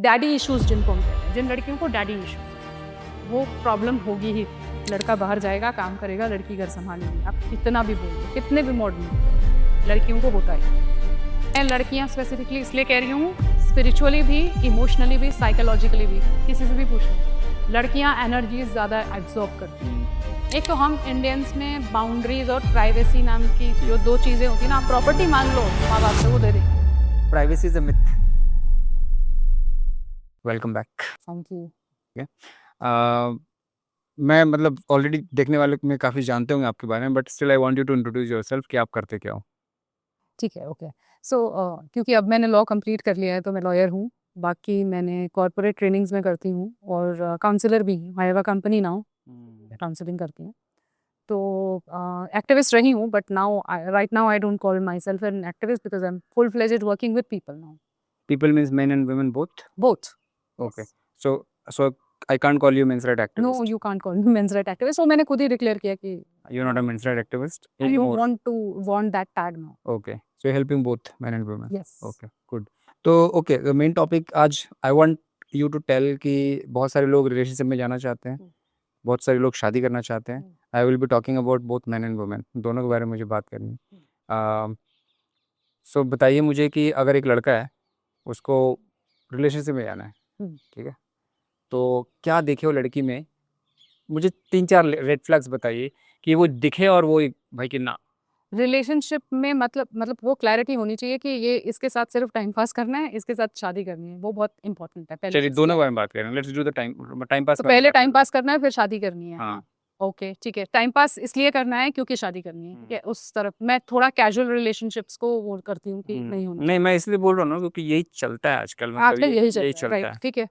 Daddy issues जिनको हम कहते हैं, जिन लड़कियों को डैडी इश्यूज, वो प्रॉब्लम होगी ही। लड़का बाहर जाएगा, काम करेगा, लड़की घर संभालेगी। आप कितना भी बोलिए, कितने भी मॉडर्न, लड़कियों को होता है। मैं लड़कियां स्पेसिफिकली इसलिए कह रही हूँ, स्पिरिचुअली भी, इमोशनली भी, साइकोलॉजिकली भी, किसी से भी पूछ लो, लड़कियां एनर्जीज ज़्यादा एब्जॉर्ब करती हैं। एक तो हम इंडियंस में बाउंड्रीज और प्राइवेसी नाम की जो दो चीज़ें होती हैं ना, आप प्रॉपर्टी मांग लो माँ बाप से, वो दे देंगे। Privacy is a myth. Welcome back. Thank you. मैं मतलब ऑलरेडी देखने वाले में काफ़ी जानते होंगे आपके बारे में, but still I want you to introduce yourself कि आप करते क्या हो। ठीक है, ओके। सो क्योंकि अब मैंने लॉ कंप्लीट कर लिया है तो मैं लॉयर हूँ। बाकी मैंने कॉर्पोरेट ट्रेनिंग्स में करती हूँ और काउंसलर भी हूँ। I have a company now, counselling करती हूँ। तो एक्टिविस्ट रही हूँ, but now right now I don't call my self an activist because I am full fledged working with people now. People means men and women both? Both. Okay. So I can't call you men's right activist. No, you can't call me men's right activist. तो मैंने खुद ही declare किया कि You're not a men's right activist I don't anymore. Want that tag now. Okay. So you're helping both men and women. Yes. Okay, good. तो okay, the main topic आज I want you to tell कि बहुत सारे लोग relationship में जाना चाहते हैं, बहुत सारे लोग शादी करना चाहते हैं। I will be talking about both men and women, दोनों के बारे में मुझे बात करनी है। So बताइए मुझे कि अगर एक लड़का है, उसको रिलेशनशिप में जाना है, ठीक है, तो क्या देखे वो लड़की में? मुझे 3-4 रेड फ्लैग्स बताइए कि वो दिखे और वो भाई कि ना। रिलेशनशिप में मतलब वो क्लैरिटी होनी चाहिए कि ये इसके साथ सिर्फ टाइम पास करना है, इसके साथ शादी करनी है। वो बहुत इंपॉर्टेंट है। पहले चलिए दोनों बारे में बात करें। Let's do the time pass. तो पहले टाइम पास करना है, फिर शादी करनी है। हाँ। ओके, ठीक है। टाइम पास इसलिए करना है क्योंकि शादी करनी है, ठीक है। उस तरफ मैं थोड़ा कैजुअल रिलेशनशिप्स को वो करती हूँ कि नहीं होना। नहीं, मैं इसलिए बोल रहा हूँ ना क्योंकि यही चलता है आजकल, मतलब आजकल यही यही चलता है, चलता है। राइट, ठीक है।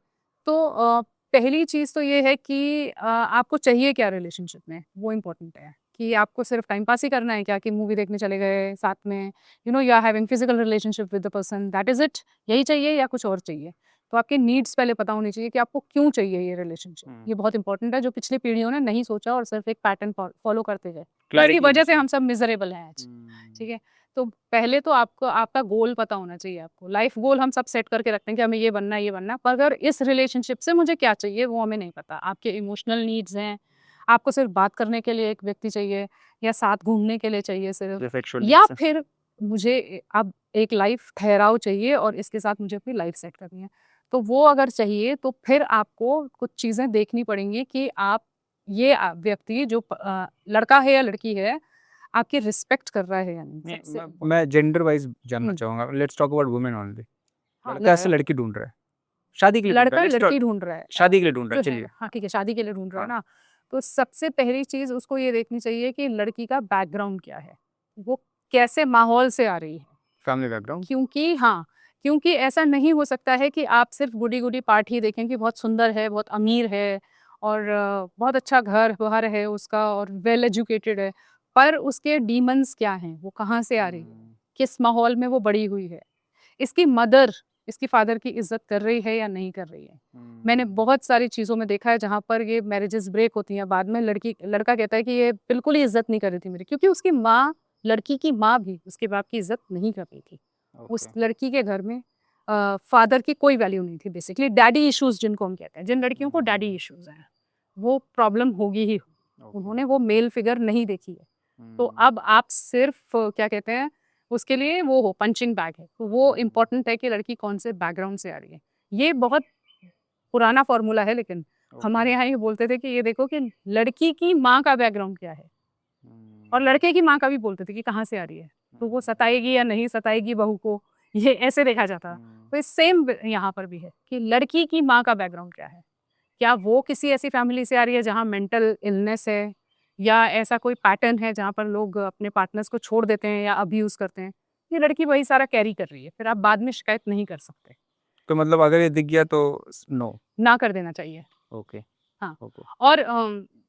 तो पहली चीज़ तो ये है कि आपको चाहिए क्या रिलेशनशिप में, वो इम्पोर्टेंट है। कि आपको सिर्फ टाइम पास ही करना है क्या, कि मूवी देखने चले गए साथ में, you know, you are having physical relationship with the person, that is it, यही चाहिए या कुछ और चाहिए? तो आपके नीड्स पहले पता होनी चाहिए कि आपको क्यों चाहिए ये रिलेशनशिप। ये बहुत इंपॉर्टेंट है, जो पिछली पीढ़ियों ने नहीं सोचा और सिर्फ एक पैटर्न फॉलो करते गए, इसकी वजह से हम सब मिजरेबल हैं आज, ठीक है। तो पहले तो आपको आपका गोल पता होना चाहिए। आपको लाइफ गोल हम सब सेट करके रखते हैं कि हमें ये बनना है, ये बनना है, पर अगर इस रिलेशनशिप से मुझे क्या चाहिए वो हमें नहीं पता। आपके इमोशनल नीड्स हैं, आपको सिर्फ बात करने के लिए एक व्यक्ति चाहिए, या साथ घूमने के लिए चाहिए सिर्फ, या फिर मुझे अब एक लाइफ ठहराव चाहिए और इसके साथ मुझे अपनी लाइफ सेट करनी है। तो वो अगर चाहिए तो फिर आपको कुछ चीज़ें देखनी पड़ेंगी कि आप ये व्यक्ति जो लड़का है या लड़की है, आपकी रिस्पेक्ट कर रहा है या नहीं। मैं जेंडर वाइज जानना चाहूंगा। Let's talk about women only. हाँ, लड़का ऐसे लड़की ढूंढ रहा है, शादी के लिए लड़का लड़की ढूंढ रहा है, शादी के लिए ढूंढ रहा है, जो है, चलिए। हाँ ठीक है, शादी के लिए ढूंढ रहा है ना। तो सबसे पहली चीज उसको ये देखनी चाहिए कि लड़की का बैकग्राउंड क्या है, वो कैसे माहौल से आ रही है, फैमिली बैकग्राउंड। क्योंकि ऐसा नहीं हो सकता है कि आप सिर्फ गुडी गुडी पार्ट ही देखें कि बहुत सुंदर है, बहुत अमीर है और बहुत अच्छा घर बाहर है उसका और वेल एजुकेटेड है, पर उसके डीमंस क्या हैं, वो कहाँ से आ रही है, किस माहौल में वो बड़ी हुई है, इसकी मदर इसकी फादर की इज्जत कर रही है या नहीं कर रही है। मैंने बहुत सारी चीज़ों में देखा है जहाँ पर ये मैरिजेस ब्रेक होती हैं, बाद में लड़का कहता है कि ये बिल्कुल ही इज्जत नहीं कर रही थी मेरी, क्योंकि उसकी माँ, लड़की की माँ भी उसके बाप की इज्जत नहीं कर रही थी। उस लड़की के घर में फादर की कोई वैल्यू नहीं थी। बेसिकली डैडी इश्यूज जिनको हम कहते हैं, जिन लड़कियों को डैडी इश्यूज हैं, वो प्रॉब्लम होगी ही। उन्होंने वो मेल फिगर नहीं देखी है। तो अब आप सिर्फ क्या कहते हैं उसके लिए वो हो पंचिंग बैग है। तो वो इम्पोर्टेंट है कि लड़की कौन से बैकग्राउंड से आ रही है। ये बहुत पुराना फॉर्मूला है, लेकिन हमारे यहाँ ये बोलते थे कि ये देखो कि लड़की की माँ का बैकग्राउंड क्या है, और लड़के की माँ का भी बोलते थे कि कहाँ से आ रही है, तो वो सताएगी या नहीं सताएगी बहू को, ये ऐसे देखा जाता। तो सेम यहाँ पर भी है कि लड़की की माँ का बैकग्राउंड क्या है, क्या वो किसी ऐसी फैमिली से आ रही है जहाँ मेंटल इलनेस है, या ऐसा कोई पैटर्न है जहाँ पर लोग अपने पार्टनर्स को छोड़ देते हैं या अब्यूज करते हैं। ये लड़की वही सारा कैरी कर रही है, फिर आप बाद में शिकायत नहीं कर सकते। तो मतलब अगर ये दिख गया तो नो, ना कर देना चाहिए। ओके। हाँ, और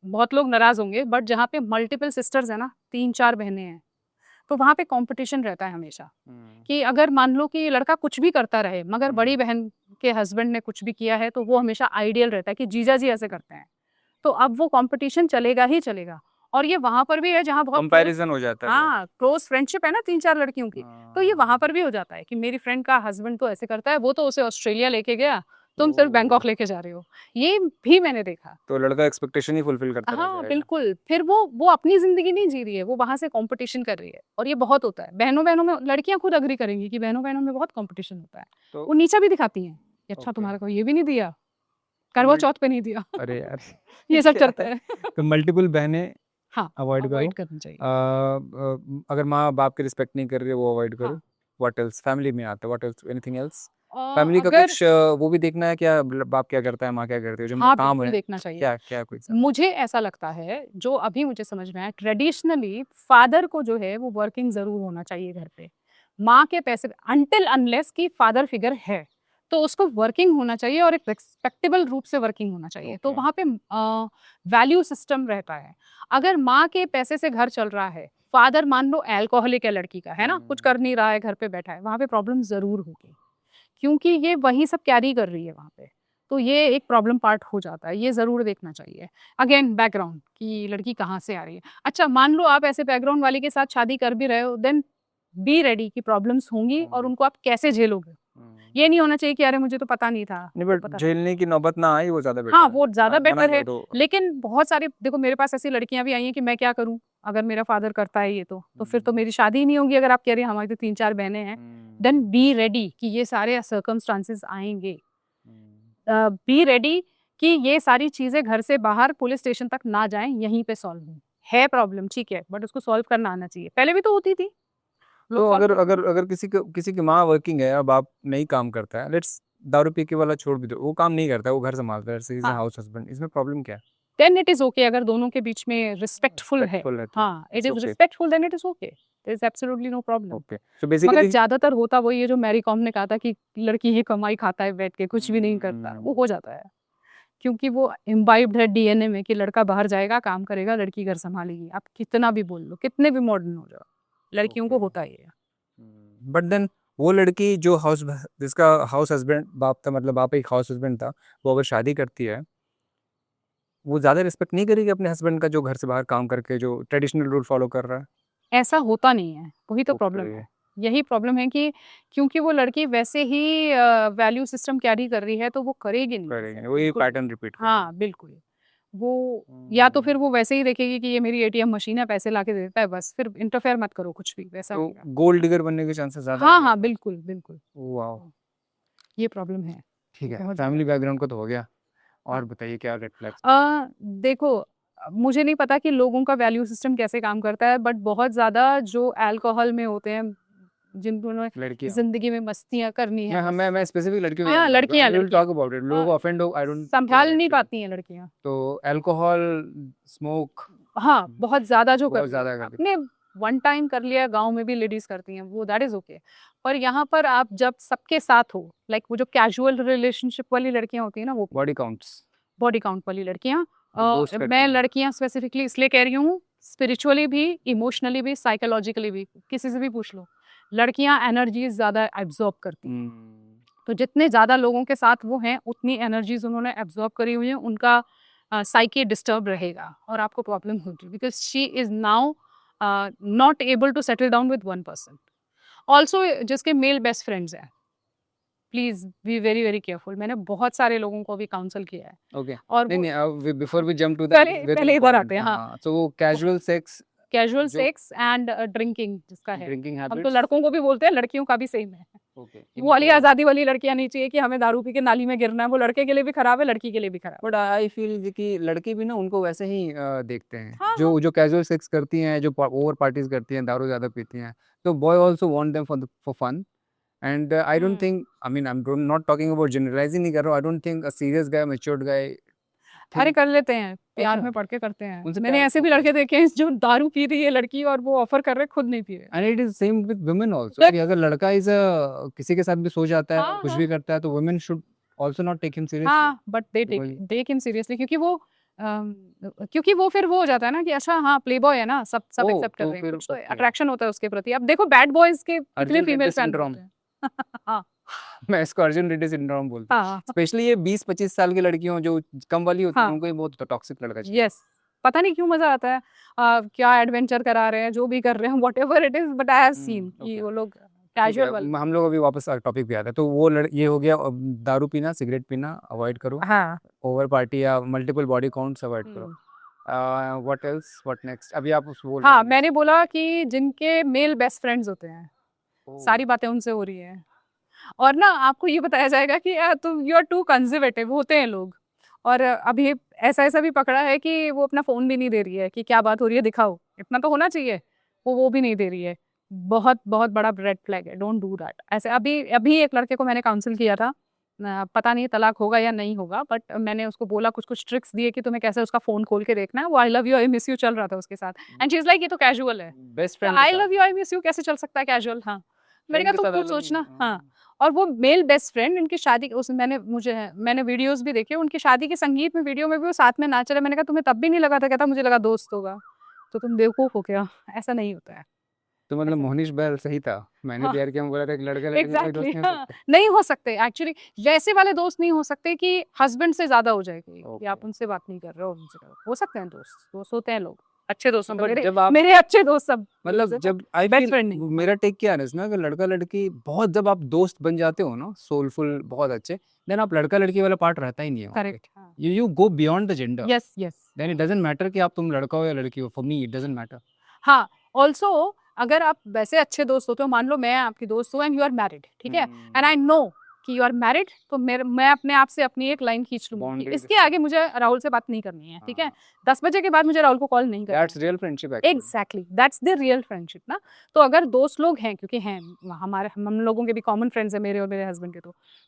बहुत लोग नाराज होंगे, बट जहाँ पे मल्टीपल सिस्टर्स है ना, 3-4 बहनें हैं, तो वहाँ पे कंपटीशन रहता है हमेशा। कि अगर मान लो कि लड़का कुछ भी करता रहे मगर बड़ी बहन के हस्बैंड ने कुछ भी किया है, तो वो हमेशा आइडियल रहता है कि जीजा जी ऐसे करते हैं, तो अब वो कंपटीशन चलेगा ही चलेगा। और ये वहां पर भी है जहाँ बहुत कंपैरिजन हो जाता है। हाँ, क्लोज फ्रेंडशिप है ना 3-4 लड़कियों की, तो ये वहां पर भी हो जाता है कि मेरी फ्रेंड का हस्बैंड तो ऐसे करता है, वो तो उसे ऑस्ट्रेलिया लेके गया, तुम सिर्फ ओह! बैंकॉक लेके जा रहे हो। ये भी मैंने देखा। तो लड़का एक्सपेक्टेशन ही फुलफिल करता रह हाँ, जाएगा। बिल्कुल। फिर वो अपनी ज़िंदगी नहीं जी रही है, वो वहाँ से कॉम्पिटिशन कर रही है और ये बहुत होता है। बहनों-बहनों में लड़कियाँ खुद एग्री करेंगी कि बहनों-बहनों में बहुत कॉम्पिटिशन होता है। तो वो नीचा भी दिखाती हैं कि अच्छा ओके। तुम्हारे को ये भी नहीं दिया, तो करवा मल्ट चौथ पे नहीं दिया। अरे यार! ये सब क्या चलता है? है। तो मल्टीपल बहनें हाँ, अवॉइड करो। अवॉइड करनी चाहिए। अगर माँ-बाप की रिस्पेक्ट नहीं कर रही है वो अवॉइड करो। हाँ। What else? फैमिली में आता है, what else? Anything else? A, family का अगर कुछ वो भी देखना है क्या, मतलब बाप क्या करता है, माँ क्या करती है? जो उनका हाँ, काम बिल्कुल है, देखना चाहिए। क्या क्या कोई सा? मुझे ऐसा लगता है, जो अभी मुझे समझ में आया, ट्रेडिशनली फादर को जो है वो वर्किंग ज़रूर होना चाहिए घर पे। माँ के पैसे अनटिल अनलेस कि फादर फिगर है, तो उसको वर्किंग होना चाहिए और एक रिस्पेक्टेबल रूप से वर्किंग होना चाहिए। तो ओके। वहाँ पे वैल्यू सिस्टम रहता है। अगर माँ के पैसे से घर चल रहा है, फादर मान लो अल्कोहलिक है लड़की का, है ना? कुछ हुँ। कर नहीं रहा है, घर पे बैठा है, वहाँ पे प्रॉब्लम ज़रूर होगी। क्योंकि ये वही सब कैरी कर रही है वहाँ पे। तो ये एक प्रॉब्लम पार्ट हो जाता है, ये ज़रूर देखना चाहिए। अगेन बैकग्राउंड कि लड़की कहाँ से आ रही है। अच्छा मान लो आप ऐसे बैकग्राउंड वाले के साथ शादी कर भी रहे हो, देन बी रेडी कि प्रॉब्लम्स होंगी और होंगी। उनको आप कैसे झेलोगे। हुँ। ये नहीं होना चाहिए कि अरे मुझे तो पता नहीं था, नहीं, तो बट पता था। झेलने की नौबत ना आए वो ज़्यादा हाँ, बेटर है। वो ज़्यादा आप मना बेटर कर है, दो। लेकिन बहुत सारे देखो मेरे पास ऐसी लड़कियाँ भी आई हैं कि मैं क्या करूँ? अगर मेरा फादर करता है ये तो फिर तो हुँ। मेरी शादी ही नहीं होगी अगर आप कह रही हैं हमारी तो 3-4 बहनें हैं। Then hmm. बी रेडी कि ये सारे सर्कमस्टांसेस आएँगे। हुँ। बी रेडी कि ये सारी चीज़ें घर से बाहर पुलिस स्टेशन तक ना जाएँ, यहीं पे सॉल्व हों। है प्रॉब्लम ठीक है, बट उसको सॉल्व करना आना चाहिए। पहले भी तो होती थी, लोग तो सॉल्व अगर करते थे। अगर अगर किसी की माँ वर्किंग है और बाप नहीं काम करता है, लेट्स दारू पी के वाला छोड़ भी दो, वो काम नहीं करता है, वो घर संभालता है, ही इज़ अ हाँ, हाउस हस्बैंड, इसमें प्रॉब्लम क्या है? देन इट इज़ ओके अगर दोनों के बीच में रिस्पेक्टफुल है। रिस्पेक्टफुल है तो हाँ, it it's is okay. Respectful then it is okay. There is absolutely no problem. Okay. So मगर बेसिकली ज़्यादातर होता वही है जो मैरी कॉम ने कहा था कि लड़की ही कमाई खाता है बैठ के, कुछ भी नहीं करता। वो हो जाता है, क्योंकि वो इम्बाइब्ड है डीएनए में कि लड़का बाहर जाएगा, काम करेगा, लड़की घर सँभालेगी। आप कितना भी बोल लो, कितने भी मॉडर्न हो जाओ, लड़कियों को ओके। होता ही है। बट देन वो लड़की जो जिसका हाउस हस्बैंड बाप था, मतलब बाप एक हाउस हस्बैंड था, वो अगर शादी करती है, वो ज़्यादा रिस्पेक्ट नहीं करेगी अपने हस्बैंड का जो घर से बाहर काम करके जो ट्रेडिशनल रूल फॉलो कर रहा है? ऐसा होता नहीं है, वही तो प्रॉब्लम ओके। है। यही प्रॉब्लम है कि क्योंकि वो लड़की वैसे ही वैल्यू सिस्टम कैरी कर रही है, तो वो करेगी नहीं करेंगे ऐसे, नहीं, वही बिल्कुल भी पैटर्न नहीं। रिपीट करेंगे। हाँ, बिल्कुल। वो या तो हुँ। फिर वो वैसे ही देखेगी कि ये मेरी एटीएम मशीन है, पैसे लाके देता है बस, फिर इंटरफेयर मत करो कुछ भी, वैसा तो रहेगा। गोल्ड डिगर बनने के चांसेस ज़्यादा हाँ, हैं हाँ, यहाँ बिल्कुल, बिल्कुल। पर। वॉव! हाँ, ये प्रॉब्लम है, ठीक है, बहुत ज़्यादा। फैमिली बैकग्राउंड का तो हो गया, हाँ। और बताइए क्या रेड फ्लैग्स? देखो मुझे नहीं पता कि लोगों का वैल्यू सिस्टम कैसे काम करता है, बट बहुत ज़्यादा जो अल्कोहल में होते हैं, जिनको ने लड़कियाँ। ज़िंदगी में मस्तियाँ करनी है मैं हाँ, बस। मैं स्पेसिफिक लड़कियों की हाँ, बात नहीं कर रहा हूँ, लड़कियाँ, आई विल लड़कियाँ। टॉक अबाउट इट, लोगों अ, को ऑफेंड हो, आई डोंट केयर सँभाल नहीं एक्चुअली। पाती हैं लड़कियाँ। तो अल्कोहल, स्मोक हाँ, बहुत ज़्यादा जो कर बहुत लिया, ज़्यादा कर आपने वन टाइम कर लिया, गाँव में भी लेडीज़ करती हैं, वो दैट इज़ ओके। पर यहाँ पर आप जब सबके साथ हो, लाइक वो जो कैजुअल रिलेशनशिप वाली लड़कियाँ होती हैं ना, वो बॉडी काउंट्स, बॉडी काउंट वाली लड़कियाँ। जो बोस्ट करती मैं हैं। लड़कियाँ स्पेसिफिकली इसलिए कह रही हूँ, स्पिरिचुअली भी, इमोशनली भी, साइकोलॉजिकली भी, किसी से भी पूछ लो। लड़कियाँ एनर्जीज़ ज़्यादा एब्ज़ॉर्ब करती हैं। हुँ। तो जितने ज़्यादा लोगों के साथ वो हैं, उतनी एनर्जीज़ उन्होंने एब्ज़ॉर्ब करी हुई हैं, उनका साइकी डिस्टर्ब रहेगा और आपको प्रॉब्लम होगी because she is now not able to settle down with one person. Also जिसके मेल बेस्ट फ्रेंड्स हैं, please be very, very careful. मैंने बहुत सारे लोगों को अभी काउंसल किया है ओके। और नहीं, वो नहीं, before we jump to that, this पहले इज़ वेरी पहले इधर इंपॉर्टेंट। आते हैं, हाँ। हाँ, तो कैजुअल सेक्स कैजुअल जो सेक्स एंड ड्रिंकिंग जिसका है। ड्रिंकिंग हम तो हैबिट्स। लड़कों को भी बोलते हैं, लड़कियों का भी सेम है। ओके, वो वाली इनको आज़ादी वाली लड़कियाँ नहीं चाहिए कि हमें दारू पी के नाली में गिरना है, वो लड़के के लिए भी खराब है, लड़की के लिए भी खराब है। बट आई फील कि लड़के भी ना उनको वैसे ही देखते हैं, हाँ, हाँ। जो कैजुअल सेक्स करती हैं, जो ओवर पार्टीज करती हैं, दारू ज़्यादा पीती हैं, तो boy also want them for fun. And I don't हुँ। Think, I mean I am not talking about, generalizing नहीं कर रहा हूँ, I don't think a serious guy, matured guy अरे थिंक। कर लेते हैं, प्यार अच्छा, में पड़ के करते हैं। उनसे मैंने प्यार, ऐसे भी ओके। लड़के देखे हैं जो दारू पी रही है लड़की और वो ऑफ़र कर रहे हैं, खुद नहीं पी रहे। And it is same with women also, देख कि अगर लड़का इज किसी के साथ भी सो जाता है और हाँ, कुछ भी हाँ। करता है, तो women should also not take him seriously, हाँ, but they because take him seriously क्योंकि वो फिर वो हो जाता है ना कि अच्छा हाँ, प्लेबॉय है ना, सब ओह! एक्सेप्ट कर तो रहे हैं, फिर कुछ तो ओके, अट्रैक्शन होता है उसके प्रति। अब देखो बैड बॉयज़ के कितने Arjun Reddy female fan syndrome. होते हैं। मैं इसको अर्जुन रेड्डी सिंड्रोम बोलता हूँ। हाँ, स्पेशली ये 20-25 साल की लड़कियों जो कम वाली होती हैं, हाँ, उनको ये बहुत टॉक्सिक लड़का चाहिए। येस। पता नहीं क्यों मज़ा आता है। क्या एडवेंचर करा रहे हैं, जो भी कर रहे हैं, whatever it is but I have seen कि ओके। वो लोग कैजुअल वाला। हम लोग अभी वापस टॉपिक पे आते हैं। तो वो ये हो गया दारू पीना, सिगरेट पीना अवॉइड करो, हाँ। ओवर पार्टी या मल्टीपल बॉडी काउंट्स अवॉइड करो। What else, what next? अभी आप उस बोल रहे हाँ, थे। मैंने बोला कि जिनके मेल बेस्ट फ्रेंड्स होते हैं, ओह, सारी बातें उनसे हो रही हैं। और ना आपको ये बताया जाएगा कि तुम यू आर टू कंजर्वेटिव, होते हैं लोग। और अभी ऐसा भी पकड़ा है कि वो अपना फ़ोन भी नहीं दे रही है कि क्या बात हो रही है दिखाओ, इतना तो होना चाहिए। वो भी नहीं दे रही है। बहुत, बहुत बड़ा रेड फ्लैग है, डोंट डू दैट। ऐसे अभी अभी एक लड़के को मैंने काउंसल किया था। पता नहीं तलाक होगा या नहीं होगा, बट मैंने उसको बोला कुछ-कुछ ट्रिक्स दिए कि तुम्हें कैसे उसका फ़ोन खोल के देखना है। वो I love you, I miss you चल रहा था उसके साथ एंड शी इज़ लाइक ये तो कैजुअल है। बेस्ट तो फ्रेंड के आई साथ, love you, I miss you कैसे चल सकता है कैजुअल? हाँ। मैंने फ्रेंड कहा के तुम साथ आई खुद लव यू। सोचना। हाँ। और वो मेल बेस्ट फ्रेंड, इनकी शादी उस मैंने वीडियोस भी देखे, उनकी शादी के संगीत में वीडियो में भी वो साथ में नाच रहे। मैंने कहा तुम्हें तब भी नहीं लगा था? कहता मुझे लगा दोस्त होगा। तो तुम बेवकूफ हो क्या? ऐसा नहीं होता है। तो मतलब ऐसा नहीं। मोहनीश बहल सही था। मैंने हाँ। प्यार किया में बोला था एक लड़का लड़की का कोई दोस्त एग्जैक्टली नहीं हो हाँ, सकता। नहीं हो सकते एक्चुअली। वैसे वाले दोस्त नहीं हो सकते कि हस्बैंड से ज्यादा हो जाएगी कि ओके। आप उनसे बात नहीं कर रहे हो, उनसे करो। हो सकते हैं दोस्त, दोस्त होते हैं लोग अच्छे दोस्त। मतलब बट मेरे जब आप मेरे अच्छे दोस्त सब मतलब जब आई बेस्ट फील, फ्रेंड नहीं। हाँ। मेरा टेक क्या है ना इसमें, अगर लड़का लड़की बहुत जब आप दोस्त बन जाते हो ना, सोलफुल बहुत अच्छे, देन आप लड़का लड़की वाला पार्ट रहता ही नहीं है वहाँ पे। करेक्ट। हाँ। You go beyond the gender, yes yes. Then it doesn't matter कि आप तुम लड़का हो या लड़की हो। For me it doesn't matter. हाँ, ऑल्सो अगर आप वैसे अच्छे दोस्त होते हो, मान लो मैं आपकी दोस्त हूँ एंड यू आर मैरिड, ठीक है, एंड आई नो कि यू आर मैरिड, तो मैं अपने आप से अपनी एक लाइन खींच लूंगी कि बाउंड्री इसके आगे मुझे राहुल से बात नहीं करनी है, ठीक है। हाँ, 10 बजे के बाद मुझे राहुल को कॉल नहीं करना दैट्स है। Real friendship actually. Exactly that's the real friendship ना। तो अगर दोस्त लोग हैं, क्योंकि हैं हमारे, हम लोगों के भी कॉमन फ्रेंड्स हैं, मेरे और मेरे हस्बैंड के,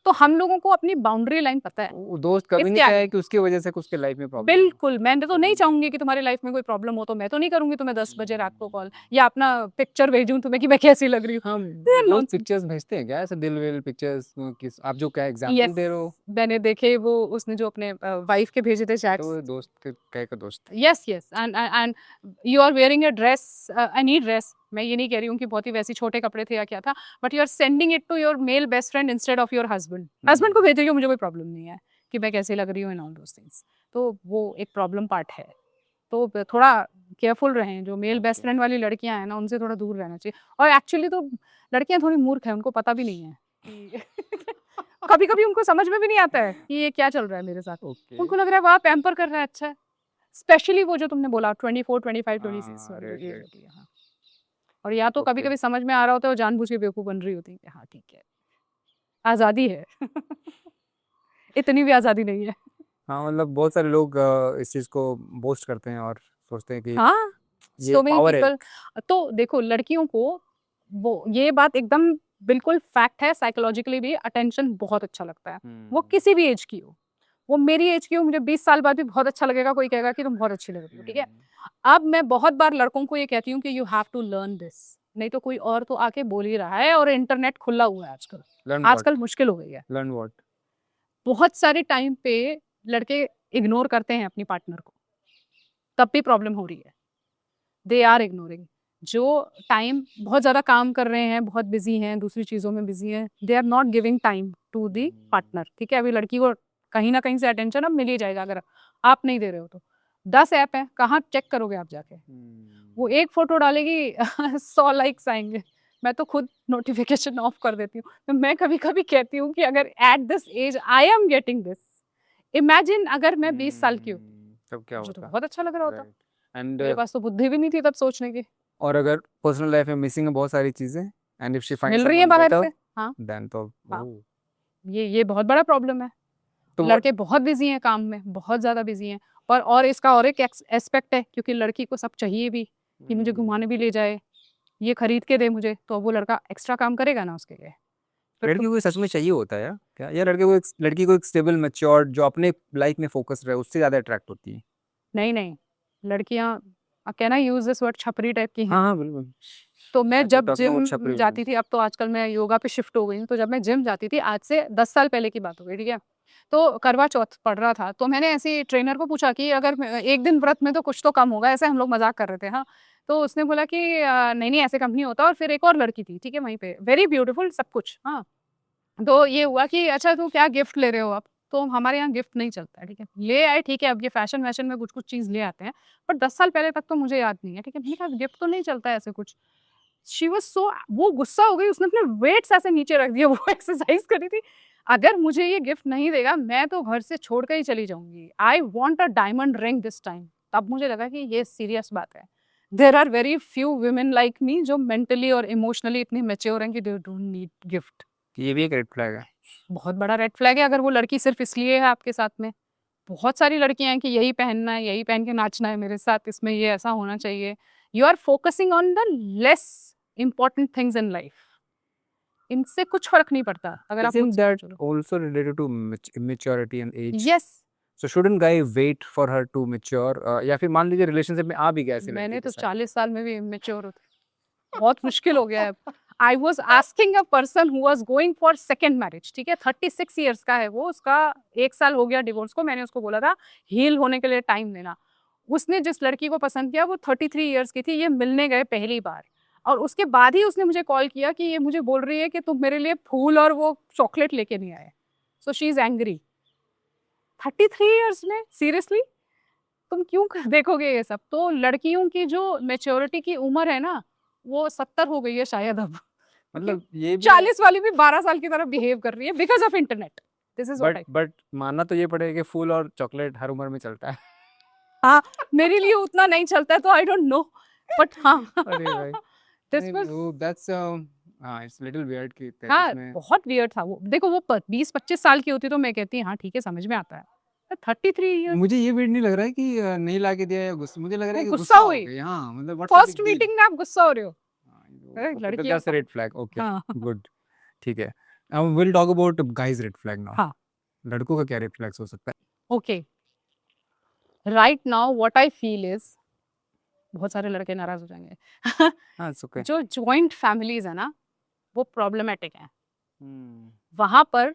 तो हम लोगों को अपनी बाउंड्री लाइन पता है। वो दोस्त कभी नहीं इसके आगे चाहे कि उसकी वजह से उसके लाइफ में प्रॉब्लम हो। बिल्कुल, मैं तो नहीं चाहूँगी कि तुम्हारी लाइफ में कोई प्रॉब्लम हो, तो मैं तो नहीं करूँगी तुम्हें 10 बजे रात को कॉल या अपना पिक्चर भेजूँ तुम्हें कि मैं कैसी लग रही हूँ। हम They are दोस्त nonsense। पिक्चर्स भेजते हैं क्या ऐसे दिल विल पिक्चर्स? किस आप जो क्या एग्जांपल यस, दे रहे हो, मैंने देखे वो, उसने जो अपने वाइफ के भेजे थे तो चैट्स। वो दोस्त के कह का दोस्त। Yes yes and you are wearing a dress, any dress. मैं ये नहीं कह रही हूँ कि बहुत ही वैसी छोटे कपड़े थे या क्या था, but you are sending it to your male best friend instead of your husband. Husband को भेजिए, मुझे कोई प्रॉब्लम नहीं है कि मैं कैसे लग रही हूँ एंड ऑल दोस थिंग्स। तो वो एक प्रॉब्लम पार्ट है। तो थोड़ा केयरफुल रहें। जो मेल बेस्ट ओके। फ्रेंड वाली लड़कियां हैं ना, उनसे थोड़ा दूर रहना चाहिए। और एक्चुअली तो लड़कियां थोड़ी मूर्ख हैं, उनको पता भी नहीं है कि कभी कभी उनको समझ में भी नहीं आता है कि ये क्या चल रहा है मेरे साथ। ओके। उनको लग रहा है वाह पैम्पर कर रहा है, अच्छा है। स्पेशली वो जो तुमने बोला 24 25 26 हाँ, वाली जो राइट ये राइट। होती है। हाँ। और या तो कभी ओके। कभी समझ में आ रहा होता है, वो जानबूझ के बेवकूफ बन रही होती है कि हाँ ठीक है, आजादी है। इतनी भी आजादी नहीं है। हाँ मतलब बहुत सारे लोग इस चीज को बोस्ट करते हैं और सोचते हैं कि हाँ, ये सो मेनी पावर है पीपल। एक। तो देखो लड़कियों को, वो ये बात एकदम बिल्कुल फैक्ट है, साइकोलॉजिकली भी अटेंशन बहुत अच्छा लगता है। वो किसी भी एज की हो, वो मेरी एज की हो, मुझे 20 साल बाद भी बहुत अच्छा लगेगा कोई कहेगा कि तुम बहुत अच्छी लग रही हो, ठीक है। अब मैं बहुत बार लड़कों को ये कहती हूँ कि you have to learn this, नहीं तो कोई और तो आके बोल ही रहा है। और इंटरनेट खुला हुआ है आजकल, लर्न व्हाट? आजकल मुश्किल हो गई है। Learn what? बहुत सारे टाइम पे लड़के इग्नोर करते हैं अपनी पार्टनर को, तब भी प्रॉब्लम हो रही है। They are ignoring. जो टाइम बहुत ज़्यादा काम कर रहे हैं, बहुत बिजी हैं, दूसरी चीज़ों में बिजी हैं, they are not giving time to the partner, ठीक है। अभी लड़की को कहीं ना कहीं से अटेंशन अब मिल ही जाएगा, अगर आप नहीं दे रहे हो तो। 10 ऐप है, कहाँ चेक करोगे आप जाके? वो एक फोटो डालेगी 100 लाइक्स आएंगे। मैं तो खुद नोटिफिकेशन ऑफ कर देती हूँ। तो मैं कभी कभी कहती हूँ कि अगर at this age I am getting this, imagine अगर मैं 20 साल की होती, तब क्या मुझे तो होता? बहुत अच्छा लग रहा होता। राइट। एंड मेरे पास तो बुद्धि भी नहीं थी तब सोचने की। और अगर पर्सनल लाइफ में मिसिंग है बहुत सारी चीजें, एंड इफ शी फाइंड मिल रही है समवन बाहर बेटर, से। हाँ। देन तो हाँ, ओह। ये बहुत बड़ा प्रॉब्लम है। तो व्हाट? लड़के बहुत बिजी हैं काम में, बहुत ज़्यादा बिजी हैं। और इसका और एक एस्पेक्ट है, क्योंकि लड़की को सब चाहिए भी, कि मुझे घुमाने भी ले जाए, ये खरीद के दे मुझे, तो वो लड़का एक्स्ट्रा काम करेगा ना उसके लिए। फिर लड़की तो को सच में चाहिए होता है यार क्या? या लड़की को एक स्टेबल मैच्योर जो अपने लाइफ में फोकस रहे उससे ज्यादा अट्रैक्ट होती है? नहीं नहीं, लड़कियां, can I use this word, छपरी टाइप की हैं। हाँ हाँ बिल्कुल। तो मैं As we're जब talking about जिम छपरी women. जाती थी, अब तो आजकल मैं योगा पे शिफ्ट हो गई हूँ, तो जब मैं जिम जाती थी, आज से 10 साल पहले की बात हो गई, ठीक है। तो करवा चौथ पड़ रहा था, तो मैंने ऐसे ट्रेनर को पूछा कि अगर एक दिन व्रत में तो कुछ तो कम होगा, ऐसे हम लोग मजाक कर रहे थे। हाँ। तो उसने बोला कि नहीं नहीं ऐसे कम नहीं होता। और फिर एक और लड़की थी, ठीक है, वहीं पे, वेरी ब्यूटीफुल सब कुछ। हाँ। तो ये हुआ कि अच्छा तू क्या गिफ्ट ले रहे हो आप? तो हमारे यहाँ गिफ्ट नहीं चलता है, ठीक है। ले आए, ठीक है, अब ये फैशन वैशन में कुछ कुछ चीज़ ले आते हैं, पर 10 साल पहले तक तो मुझे याद नहीं है, ठीक है। मैंने कहा गिफ्ट तो नहीं चलता है ऐसे कुछ। शी वाज सो, वो गुस्सा हो गई, उसने अपने वेट्स ऐसे नीचे रख दिया, वो एक्सरसाइज कर रही थी। अगर मुझे ये गिफ्ट नहीं देगा मैं तो घर से छोड़ कर ही चली जाऊंगी, I want a diamond ring this time. तब मुझे लगा कि ये सीरियस बात है। There are very few women like me जो मेंटली और इमोशनली इतनी मेच्योर हैं कि दे डोंट नीड गिफ्ट। ये भी एक रेड फ्लैग है। बहुत बड़ा रेड फ्लैग है अगर वो लड़की सिर्फ इसलिए है आपके साथ में। बहुत सारी लड़कियां हैं कि यही पहनना है, यही पहन के नाचना है मेरे साथ, इसमें ये ऐसा होना चाहिए। You are focusing on the less important things in life. इनसे कुछ फर्क नहीं पड़ता अगर आप Isn't मुझसे that पूछो। also related to immaturity and age? Yes, So shouldn't guy wait for her to mature? या फिर मान लीजिए रिलेशनशिप में आ भी गया ऐसी लड़की मैंने के तो साथ। 40 साल में भी इमेच्योर होती, बहुत मुश्किल हो गया है। I was asking a person who was going for second marriage, ठीक है, 36 ईयर्स का है वो, उसका 1 साल हो गया डिवोर्स को। मैंने उसको बोला था हील होने के लिए टाइम देना। उसने जिस लड़की को पसंद किया वो 33 ईयर्स की थी, ये मिलने गए पहली बार, और उसके बाद ही उसने मुझे कॉल किया कि ये मुझे बोल रही है कि तुम मेरे लिए फूल और वो चॉकलेट लेके नहीं आए। So she is angry. 33 years में सीरियसली तुम क्यों देखोगे ये सब? तो लड़कियों की जो मेच्योरिटी की उम्र है ना, वो 70 हो गई है शायद अब। मतलब ये भी 40 वाली भी 12 साल की तरह बिहेव कर रही है because of internet. This is what I. But मानना तो ये पड़ेगा कि फूल और चॉकलेट हर उम्र में चलता है। हाँ, मेरे लिए उतना नहीं चलता है तो आई डोंट नो, बट हाँ। अरे भाई, दिस वाज, वो दैट्स हाँ इट्स लिटिल वियर्ड कि 33 हाँ में। बहुत वियर्ड था वो। देखो वो 20-25 साल की होती तो मैं कहती हाँ ठीक है समझ में आता है। 33 ईयर्स, मुझे ये वियर्ड नहीं लग रहा है कि नहीं ला के दिया या गुस्सा, मुझे लग रहा वो है कि गुस्सा गुस्सा हो हुई। गई। हाँ मतलब what's the first big deal. Meeting में आप गुस्सा हो रहे हो। ओके, तो लड़कियों दैट्स अ का, रेड फ्लैग। ओके, हाँ गुड, ठीक है। Now will talk about guys red flag now. हाँ लड़कों का क्या रेड फ्लैग्स हो सकता है? Okay. Right now what I feel is, बहुत सारे लड़के नाराज हो जाएंगे। हाँ इट्स ओके। जो जॉइंट फैमिलीज है ना, वो प्रॉब्लमेटिक है। वहां पर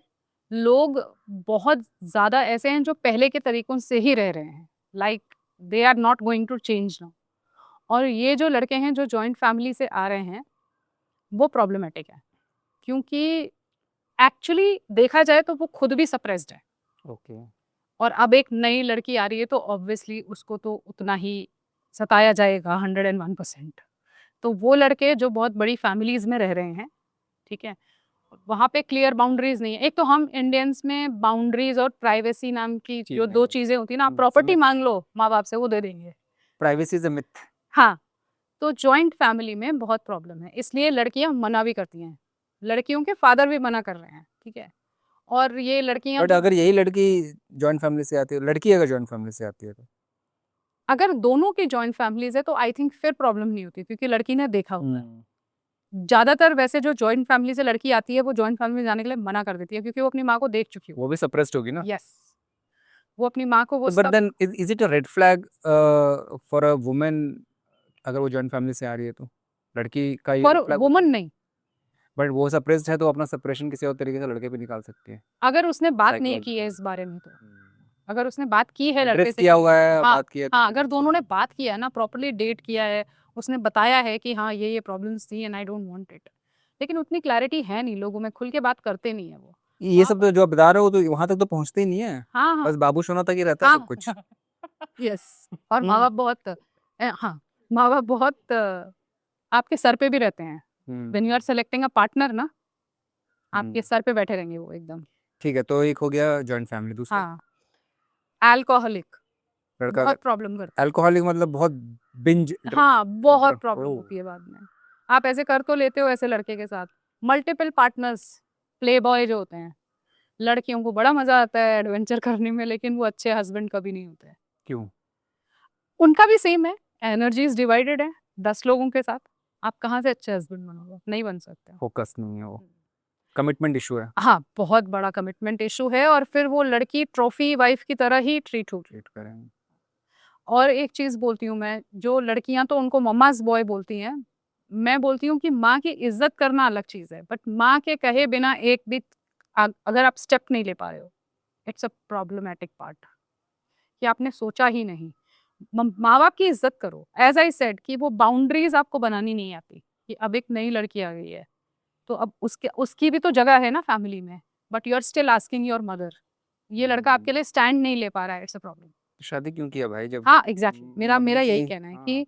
लोग बहुत ज्यादा ऐसे हैं जो पहले के तरीकों से ही रह रहे हैं, like they are not going to change now. और ये जो लड़के हैं जो जॉइंट फैमिली से आ रहे हैं, वो प्रॉब्लमेटिक है, क्योंकि एक्चुअली देखा जाए तो वो खुद भी सप्रेस्ड है। ओके, और अब एक नई लड़की आ रही है तो ऑब्वियसली उसको तो उतना ही सताया जाएगा, 101%। तो वो लड़के जो बहुत बड़ी फैमिलीज में रह रहे हैं, ठीक है, वहाँ पे क्लियर बाउंड्रीज नहीं है। एक तो हम इंडियंस में बाउंड्रीज और प्राइवेसी नाम की जो दो चीजें होती है ना, आप प्रॉपर्टी मांग लो माँ बाप से वो दे देंगे। Privacy is a myth. हाँ, तो जॉइंट फैमिली में बहुत प्रॉब्लम है, इसलिए लड़कियां मना भी करती हैं, लड़कियों के फादर भी मना कर रहे हैं, ठीक है। और ये लड़कियां, बट अगर यही लड़की जॉइंट फैमिली से आती है, लड़की अगर जॉइंट फैमिली से आती है तो अगर दोनों की जॉइंट फैमिलीज है तो आई थिंक फिर प्रॉब्लम नहीं होती, क्योंकि लड़की ने देखा होता है। ज्यादातर वैसे जो जॉइंट फैमिली से लड़की आती है वो जॉइंट फैमिली में जाने के लिए मना कर देती है, क्योंकि वो अपनी माँ को देख चुकी वो भी सप्रेस्ड होगी ना। है। यस, वो अपनी माँ को वो तो बट सब। Then is it a red flag for a woman अगर वो जॉइंट फैमिली से आ रही है तो? लड़की का ये पर रेड फ्लैग होता वुमन है? नहीं, बट वो सप्रेस्ड है तो अपना सप्रेशन किसी और तरीके से लड़के पे निकाल सकती है। अगर उसने बात नहीं की है साइकोलॉजिकल। इस बारे में तो। अगर उसने बात की है लड़के एड्रेस से किया कि हुआ है, हाँ बात की है तो हाँ, फिर अगर it's दोनों ने okay। बात किया है ना, प्रॉपरली डेट किया है, उसने बताया है कि हाँ ये प्रॉब्लम्स थी and I don't want it, लेकिन उतनी क्लैरिटी है नहीं, लोगों में खुल के बात करते नहीं है वो। ये सब तो जो आप बता रहे हो तो वहां तक तो पहुंचते ही नहीं है। हाँ हाँ बस बाबू सोना तक ही रहता है सब हाँ। कुछ। यस, और माँ हम्म बाप बहुत हाँ, माँ बाप बहुत आपके सर पे भी रहते हैं। When you are selecting a partner ना, आपके सर पे बैठे रहेंगे वो एकदम। ठीक है, तो एक हो गया जॉइंट फैमिली। दूसरा, हाँ, अल्कोहलिक लड़का बहुत अगर प्रॉब्लम करता है। अल्कोहलिक मतलब बहुत बिंज हाँ, बहुत प्रॉब्लम ओह। होती है बाद में। आप ऐसे कर तो लेते हो ऐसे लड़के के साथ, मल्टीपल पार्टनर्स, प्ले बॉय जो होते हैं, लड़कियों को बड़ा मजा आता है एडवेंचर करने में, लेकिन वो अच्छे हस्बैंड कभी नहीं होते हैं। क्यों? उनका भी सेम है, एनर्जीज डिवाइडेड है 10 लोगों के साथ, आप कहाँ से अच्छे हस्बैंड बनोगे? नहीं बन सकते। फोकस नहीं है वो, कमिटमेंट इशू है। हाँ, बहुत बड़ा कमिटमेंट इशू है, और फिर वो लड़की ट्रॉफी वाइफ की तरह ही ट्रीट होगी। ट्रीट करें। और एक चीज बोलती हूँ मैं, जो लड़कियां तो उनको मम्माज बॉय बोलती हैं, मैं बोलती हूँ कि माँ की इज्जत करना अलग चीज है, बट माँ के कहे बिना एक भी अगर आप स्टेप नहीं ले पा रहे हो, इट्स अ प्रॉब्लमेटिक पार्ट, कि आपने सोचा ही नहीं। माँ बाप की इज्जत करो, एज आई सेड कि वो बाउंड्रीज आपको बनानी नहीं आती, कि अब एक नई लड़की आ गई है तो अब उसके उसकी भी तो जगह है ना फैमिली में, but you are still asking your mother. ये लड़का आपके लिए स्टैंड नहीं ले पा रहा है, इट्स अ प्रॉब्लम। शादी क्यों किया भाई जब हाँ एग्जैक्टली, मेरा मम्मी मेरा यही की? कहना है हाँ कि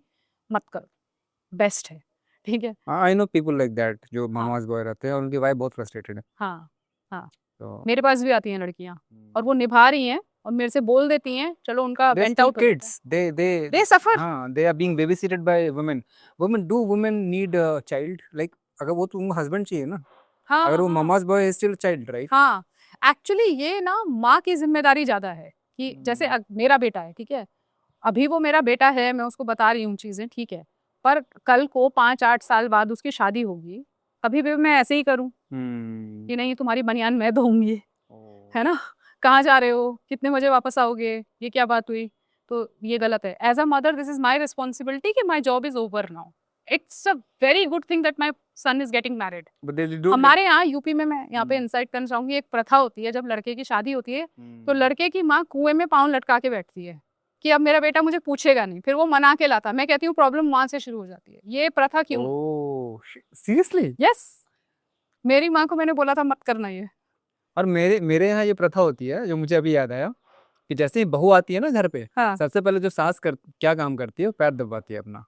मत करो, बेस्ट है। ठीक है। I know people like that जो हाँ मामाज बॉय रहते हैं और उनकी वाइफ बहुत फ्रस्ट्रेटेड है हाँ हाँ, तो मेरे पास भी आती हैं लड़कियां और वो निभा रही हैं और मेरे से बोल देती हैं, चलो उनका they're वेंट still आउट हो जाता है। kids they दे सफर। हाँ they are being babysitted by women do women need a child like अगर वो तुमको हस्बैंड चाहिए ना हाँ अगर वो हाँ mama's boy is still child right हाँ, एक्चुअली ये ना माँ की जिम्मेदारी ज्यादा है कि जैसे मेरा बेटा है, ठीक है, अभी वो मेरा बेटा है, मैं उसको बता रही हूँ चीजें, ठीक है, पर कल को 5-8 साल बाद उसकी शादी होगी, कभी भी मैं ऐसे ही करूँ कि नहीं तुम्हारी बनियान मैं धोऊंगी, है ना, कहाँ जा रहे हो, कितने बजे वापस आओगे, ये क्या बात हुई, तो ये गलत है। As a mother this is my responsibility कि my job is over now. It's a very good thing that my son is getting married. but they do हमारे यहाँ यूपी में, मैं यहाँ पे हम्म। इंसाइट करना चाहूंगी, एक प्रथा होती है जब लड़के की शादी होती है तो लड़के की माँ कुएं में पाँव लटका के बैठती है कि अब मेरा बेटा मुझे पूछेगा नहीं, फिर वो मना के लाता। मैं कहती हूँ प्रॉब्लम वहां से शुरू हो जाती है। ये प्रथा क्यों? oh seriously यस, मेरी माँ को मैंने बोला था मत करना ये। और मेरे मेरे यहाँ ये प्रथा होती है जो मुझे अभी याद आया कि जैसे ही बहू आती है ना घर पे हाँ सबसे पहले जो सास कर क्या काम करती है वो पैर दबाती है अपना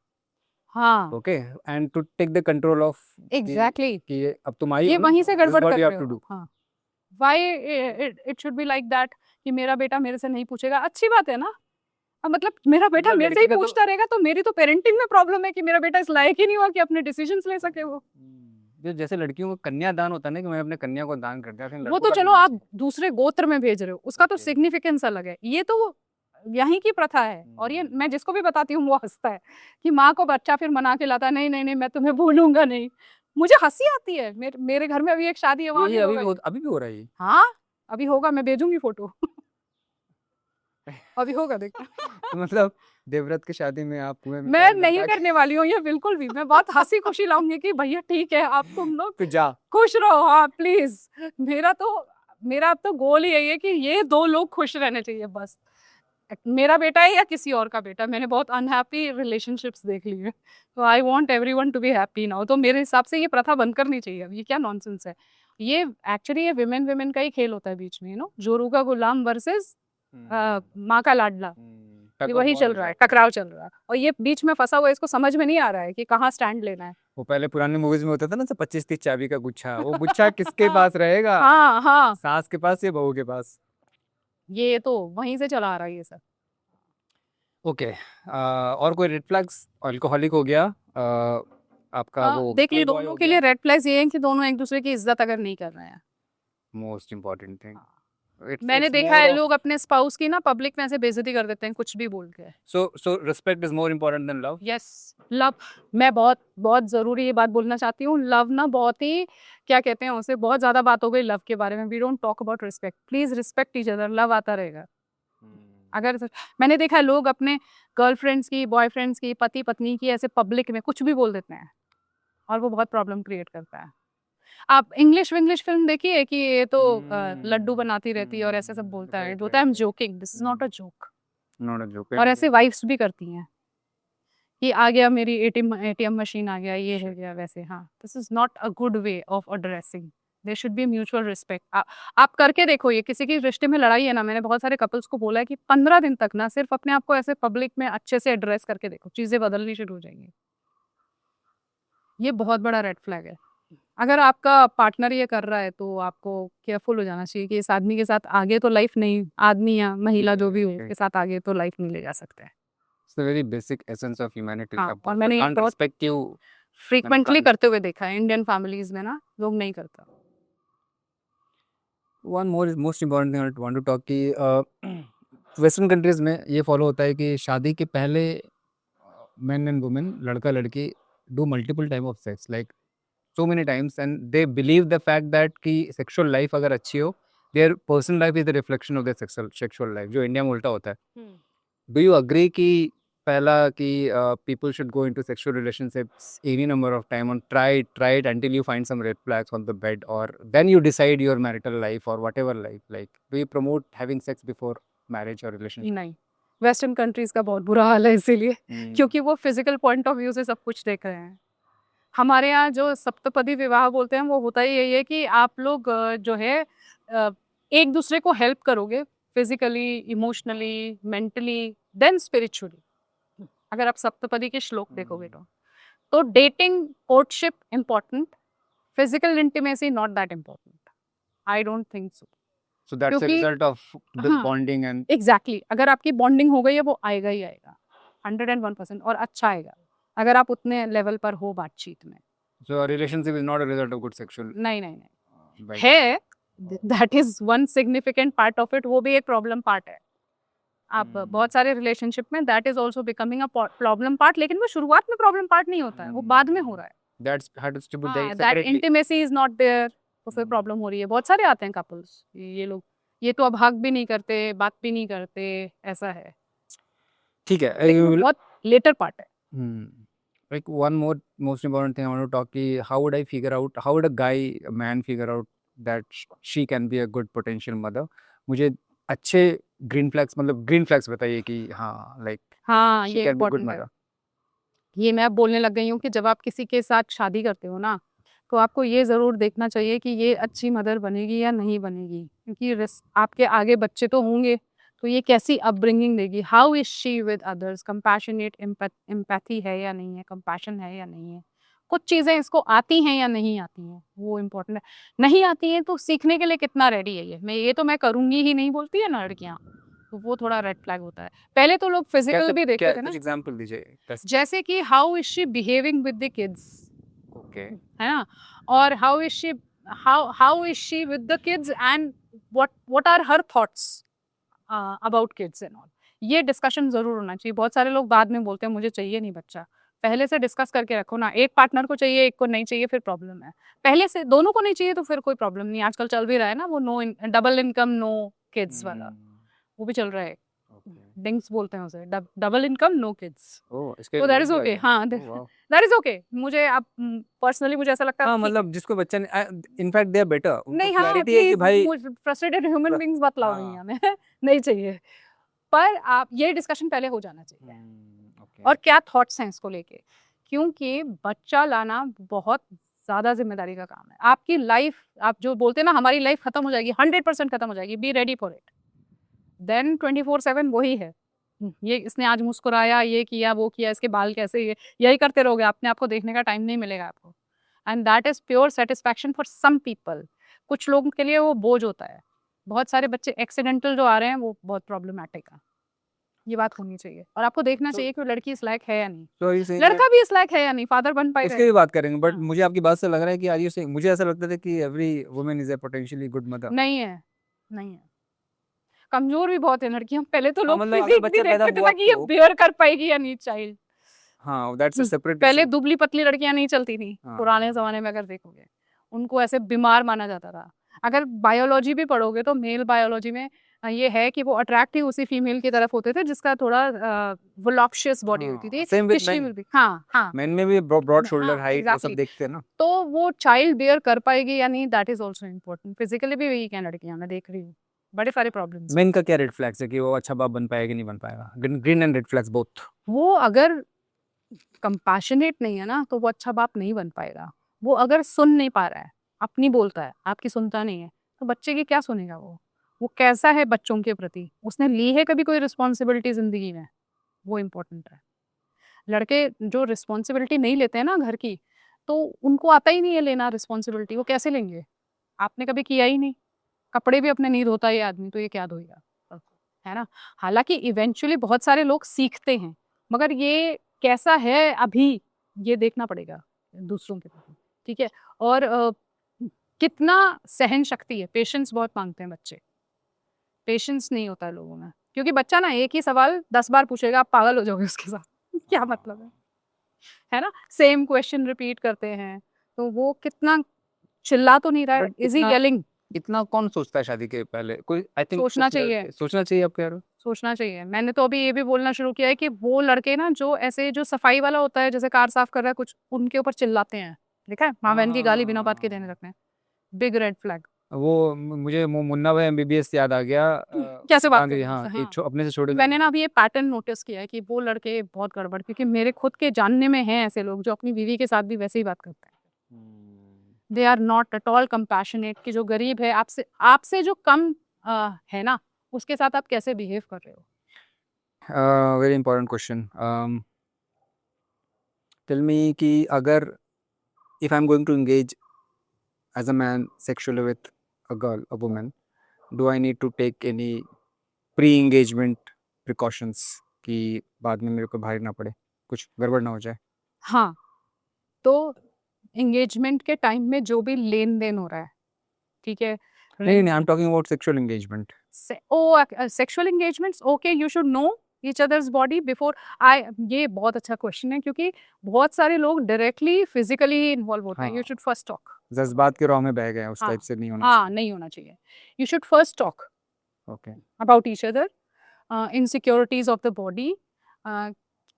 हाँ okay and to take the control of exactly, कि ये अब तुम आई ये हो ना वहीं से दिस इज गड़बड़ व्हाट कर यू रहे हैव टू हो। डू हाँ, why it should be like that कि मेरा बेटा मेरे से नहीं पूछेगा, अच्छी बात है ना। अब मतलब मेरा बेटा मतलब मेरे से ही लड़की का तो पूछता रहेगा तो मेरी तो पेरेंटिंग में प्रॉब्लम है कि मेरा बेटा इस लायक ही नहीं हुआ कि अपने डिसीजंस ले सके वो। जो जैसे लड़कियों को कन्या दान होता है ना कि मैं अपने कन्या को दान कर दिया फिर वो लड़कों तो का भी चलो होना आप चाहिए दूसरे गोत्र में भेज रहे हो, उसका तो ओके सिग्निफिकेंस अलग है, ये तो यहीं की प्रथा है। और ये मैं जिसको भी बताती हूँ वो हंसता है कि माँ को बच्चा फिर मना के लाता है, नहीं नहीं नहीं मैं तुम्हें भूलूंगा नहीं। मुझे हंसी आती है। मेरे घर में अभी एक शादी है, वहां ये भी होगा ये। अभी भी हो रहा है ये हाँ, अभी होगा, मैं भेजूंगी फोटो। अभी होगा देख। तो मतलब देवव्रत की शादी में आप कुएं में मैं पैर नहीं लटका करने वाली हूँ ये बिल्कुल भी, मैं बहुत हंसी खुशी लाऊंगी कि भैया ठीक है आप तुम लोग के जा खुश रहो, हाँ प्लीज। मेरा अब तो गोल ही यही है कि ये दो लोग खुश रहने चाहिए बस। मेरा बेटा है या किसी और का बेटा, मैंने बहुत अनहैप्पी रिलेशनशिप्स देख लिए, तो I want everyone to be happy now. तो मेरे हिसाब से ये प्रथा बंद करनी चाहिए। अब ये क्या नॉनसेंस है। ये एक्चुअली ये विमेन विमेन का ही खेल होता है बीच में, जोरू का गुलाम वर्सेस माँ का लाडला। ये वही चल रहा है, टकराव चल रहा है और ये बीच में फंसा हुआ है, इसको समझ में नहीं आ रहा है कि कहाँ स्टैंड लेना है। वो पहले पुरानी मूवीज में होता था ना 25-30 चाबी का गुच्छा वो गुच्छा किसके पास रहेगा हाँ हाँ, सास के पास या बहू के पास ये तो वहीं से चला आ रहा है ये सब। ओके और कोई रेड फ्लैग्स अल्कोहलिक हो गया आपका वो देख ली, प्ले बॉय दोनों हो के गया लिए रेड फ्लैग्स ये हैं कि दोनों एक दूसरे की इज्जत अगर नहीं कर रहे हैं। मोस्ट इम्पोर्टेंट थिंग मैंने इट्स देखा मोर है ऑफ लोग अपने स्पाउस की ना पब्लिक में ऐसे बेइज्जती कर देते हैं कुछ भी बोल के। So respect is more important then love yes, love. मैं बहुत बहुत जरूरी ये बात बोलना चाहती हूँ, लव ना बहुत ही, क्या कहते हैं उसे, बहुत ज्यादा बात हो गई लव के बारे में। We don't talk about respect, please respect each other, love आता रहेगा। अगर मैंने देखा है लोग अपने गर्लफ्रेंड्स की, बॉयफ्रेंड्स की, पति पत्नी की ऐसे पब्लिक में कुछ भी बोल देते हैं और वो बहुत प्रॉब्लम क्रिएट करता है। आप इंग्लिश विंग्लिश फिल्म देखिए कि ये तो लड्डू बनाती रहती है और ऐसे सब बोलता है, बोलता है I am joking, this is not a joke. Not a joke और ऐसे वाइफ्स भी करती हैं कि आ गया मेरी एटीएम मशीन आ गया, ये हो गया वैसे। हाँ, this is not a good way of addressing. There should be mutual respect. आप करके देखो, ये किसी की रिश्ते में लड़ाई है ना, मैंने बहुत सारे कपल्स को बोला है कि 15 दिन तक ना सिर्फ अपने आप को ऐसे पब्लिक में अच्छे से एड्रेस करके देखो, चीजें बदलनी शुरू हो जाएंगी। ये बहुत बड़ा रेड फ्लैग है। अगर आपका पार्टनर ये कर रहा है तो आपको केयरफुल हो जाना चाहिए कि इस आदमी के साथ आगे तो लाइफ नहीं, आदमी या महिला जो भी हो के साथ आगे तो लाइफ नहीं ले जा सकते हैं। It's the very basic essence of humanity. हाँ, A और partner मैंने ये can't बहुत respect you. Frequently can't. करते हुए देखा है इंडियन फैमिलीज में ना, लोग नहीं करता। One more most important thing I want to talk कि वेस्टर्न कंट्रीज में ये फॉलो होता है कि शादी के पहले मेन एंड वुमेन लड़का लड़की do multiple time of sex like so many times and they believe the fact that कि सेक्सुअल लाइफ अगर अच्छी हो their personal life is the reflection of their sexual life जो इंडिया में उल्टा होता है डू यू अग्री कि पहला कि people should go into sexual relationships any number of time and try it until you find some red flags on the bed or then you decide your marital life or whatever life like do you promote having sex before marriage or relationship नहीं, western countries का बहुत बुरा हाल है इसीलिए, क्योंकि वो physical point of view से सब कुछ देख रहे हैं। हमारे यहाँ जो सप्तपदी विवाह बोलते हैं वो होता ही यही है कि आप लोग जो है एक दूसरे को हेल्प करोगे physically, emotionally, mentally, then spiritually. अगर आप सप्तपदी के श्लोक देखोगे तो तो dating, courtship important, physical intimacy not that important, I don't think so. So that's a क्योंकि result of the हाँ bonding and एग्जैक्टली अगर आपकी बॉन्डिंग हो गई है वो आएगा ही आएगा 101% और अच्छा आएगा अगर आप उतने लेवल पर हो बातचीत में। so a relationship is not a result of good sexual नहीं नहीं नहीं like है, that is one significant part of it, वो भी एक प्रॉब्लम पार्ट है। आप बहुत सारे रिलेशनशिप में that is also becoming a problem part, लेकिन वो शुरुआत में प्रॉब्लम पार्ट नहीं होता है, वो बाद में हो रहा है। that's has to be हाँ that separately. Intimacy is not there, तो फिर प्रॉब्लम हो रही है। बहुत सारे आते हैं कपल्स, ये लोग ये तो अब हक भी नहीं करते, बात भी नहीं करते, ऐसा है, ठीक है लेकिन वो बहुत लेटर पार्ट है। like one more most important thing I want to talk ki how would I figure out, how would a man figure out that she can be a good potential mother? मुझे अच्छे green flags मतलब green flags बताइए कि हाँ like हाँ she ये can be a good important है। mother. ये मैं अब बोलने लग गई हूँ कि जब आप किसी के साथ शादी करते हो ना, तो आपको ये ज़रूर देखना चाहिए कि ये अच्छी मदर बनेगी या नहीं बनेगी, क्योंकि आपके आगे बच्चे तो होंगे, तो ये कैसी अपब्रिंगिंग देगी, how is she with others, compassionate, empathy है या नहीं है, कंपैशन है या नहीं है, कुछ चीज़ें इसको आती हैं या नहीं आती हैं, वो इम्पोर्टेंट है। नहीं आती हैं तो सीखने के लिए कितना रेडी है ये तो मैं करूँगी ही नहीं बोलती है ना लड़कियाँ, तो वो थोड़ा रेड फ्लैग होता है। पहले तो लोग फिजिकल भी देखते थे ना, कुछ एग्जांपल दीजिए जैसे कि how is she behaving with the kids, okay है ना, और how is she with the kids and what are her thoughts about kids and all, ये डिस्कशन जरूर होना चाहिए। बहुत सारे लोग बाद में बोलते हैं मुझे चाहिए नहीं बच्चा, पहले से डिस्कस करके रखो ना, एक पार्टनर को चाहिए एक को नहीं चाहिए फिर प्रॉब्लम है, पहले से दोनों को नहीं चाहिए तो फिर कोई प्रॉब्लम नहीं। आजकल चल भी रहा है ना वो डबल इनकम नो किड्स वाला, वो भी चल रहा है, डिंग्स बोलते हैं उसे, डबल इनकम नो किड्स, इसके तो दैट इज ओके। हाँ दैट इज ओके, मुझे आप पर्सनली मुझे ऐसा लगता है हाँ ठीक है। मतलब जिसको बच्चा इनफैक्ट दे आर बेटर, उनको नहीं हाँ क्लैरिटी है कि भाई फ्रस्ट्रेटेड ह्यूमन बींग्स मत लाओ हाँ। दुनिया में नहीं चाहिए, पर आप ये डिस्कशन पहले हो जाना चाहिए और क्या थॉट्स हैं इसको लेके, क्योंकि बच्चा लाना बहुत ज्यादा जिम्मेदारी का काम है। आपकी लाइफ, आप जो बोलते हैं ना हमारी लाइफ खत्म हो जाएगी, 100% खत्म हो जाएगी, be ready for it, then 24/7 वही है। ये इसने आज मुस्कुराया, ये किया, वो किया, इसके बाल कैसे, ये यही करते रहोगे, अपने आप को देखने का टाइम नहीं मिलेगा आपको, and that is pure satisfaction for some people. कुछ लोगों के लिए वो बोझ होता है। बहुत सारे बच्चे एक्सीडेंटल जो आ रहे हैं वो बहुत प्रॉब्लमैटिक है, ये बात होनी चाहिए और आपको देखना चाहिए कि वो लड़की इस लायक है या नहीं, लड़का भी इस लायक है या नहीं, फादर बन पाएगा, इसकी भी बात करेंगे, बट हाँ। मुझे आपकी बात से लग रहा है कि आर यू सेइंग, मुझे ऐसा लगता था कि every woman is a potentially good mother. नहीं है, नहीं है, कमजोर भी बहुत है लड़कियां। पहले तो हाँ, लोग मतलब अगर फिजिक भी बच्चा पैदा देखते थे हुआ ना कि ये तो बेयर कर पाएगी या नहीं चाइल्ड। हाँ दैट्स अ सेपरेट पहले इशू। दुबली पतली लड़कियां नहीं चलती थी, हाँ। पुराने जमाने में अगर देखोगे उनको ऐसे बीमार माना जाता था। अगर बायोलॉजी भी पढ़ोगे तो मेल बायोलॉजी में ये है कि वो अट्रैक्ट ही उसी फीमेल की तरफ होते थे जिसका थोड़ा वोलॉप्शियस बॉडी होती थी, सेम विद किसी मेन, में भी। हाँ हाँ मेन में भी ब्रॉड शोल्डर हाँ हाइट वो सब एग्जैक्टली, देखते हैं ना। तो वो चाइल्ड बेयर कर पाएगी या नहीं, that is also important. Physically भी वीक है लड़कियां, मैं देख रही हूँ बड़े सारे प्रॉब्लम्स। मेन का क्या रेड फ्लैग्स है कि वो अच्छा बाप बन पाएगा कि नहीं बन पाएगा? Green and red flags both. वो अगर कंपैशनेट नहीं है ना तो वो अच्छा बाप नहीं बन पाएगा। वो अगर सुन नहीं पा रहा है, अपनी बोलता है, आपकी सुनता नहीं है, तो बच्चे की क्या सुनेगा वो कैसा है बच्चों के प्रति, उसने ली है कभी कोई रिस्पॉन्सिबिलिटी जिंदगी में, वो इम्पोर्टेंट है। लड़के जो रिस्पॉन्सिबिलिटी नहीं लेते हैं ना घर की, तो उनको आता ही नहीं है लेना रिस्पॉन्सिबिलिटी, वो कैसे लेंगे? आपने कभी किया ही नहीं, कपड़े भी अपने नहीं धोता ये आदमी, तो ये क्या धोएगा, है ना। हालांकि इवेंचुअली बहुत सारे लोग सीखते हैं, मगर ये कैसा है अभी ये देखना पड़ेगा दूसरों के प्रति, ठीक है। और कितना सहन शक्ति है, पेशेंस बहुत मांगते हैं बच्चे, पेशेंस नहीं होता है लोगों में, क्योंकि बच्चा ना एक ही सवाल 10 बार पूछेगा, आप पागल हो जाओगे उसके साथ क्या मतलब है ना, सेम क्वेश्चन रिपीट करते हैं, तो वो कितना चिल्ला तो नहीं रहा है, बट इज ही इतना येलिंग। इतना कौन सोचता है शादी के पहले? कोई आई थिंक सोचना चाहिए, सोचना चाहिए, आप कह रहे हो? सोचना चाहिए। मैंने तो अभी ये भी बोलना शुरू किया है कि वो लड़के ना जो ऐसे जो सफाई वाला होता है, जैसे कार साफ कर रहा है कुछ, उनके ऊपर चिल्लाते हैं, देखा है, माँ बहन की गाली बिना बात के देने लगते हैं, बिग रेड फ्लैग। वो मुझे मुन्ना भाई एमबीबीएस याद आ गया। कैसे बात गांधी, करते हैं हाँ उससे, कि हाँ। अपने से छोटे मैंने ना अभी ये पैटर्न नोटिस किया है कि वो लड़के बहुत गड़बड़, क्योंकि मेरे खुद के जानने में हैं ऐसे लोग जो अपनी बीवी के साथ भी वैसे ही बात करते हैं। They are not at all compassionate, कि जो गरीब है, आपसे आपसे जो कम है ना, उसके साथ आप कैसे बिहेव कर रहे हो। Very important question. Tell me कि अगर if I'm going to engage as a man sexually with a girl, a woman, do I need to take any pre-engagement precautions कि बाद में मेरे को भारी ना पड़े, कुछ गड़बड़ ना हो जाए? हाँ, तो एंगेजमेंट के टाइम में जो भी लेन-देन हो रहा है, ठीक है? नहीं, I am talking about sexual engagement. Sexual engagements okay, you should know each others body before I ये बहुत अच्छा क्वेश्चन है क्योंकि बहुत सारे लोग डायरेक्टली फिजिकली इन्वॉल्व होते हैं। हाँ। You should first talk. जज्बात के रॉ में बह गए, उस हाँ, टाइप से नहीं होना हाँ, नहीं होना चाहिए। यू शुड फर्स्ट टॉक चाहिए। Okay. About each other, insecurities of the body,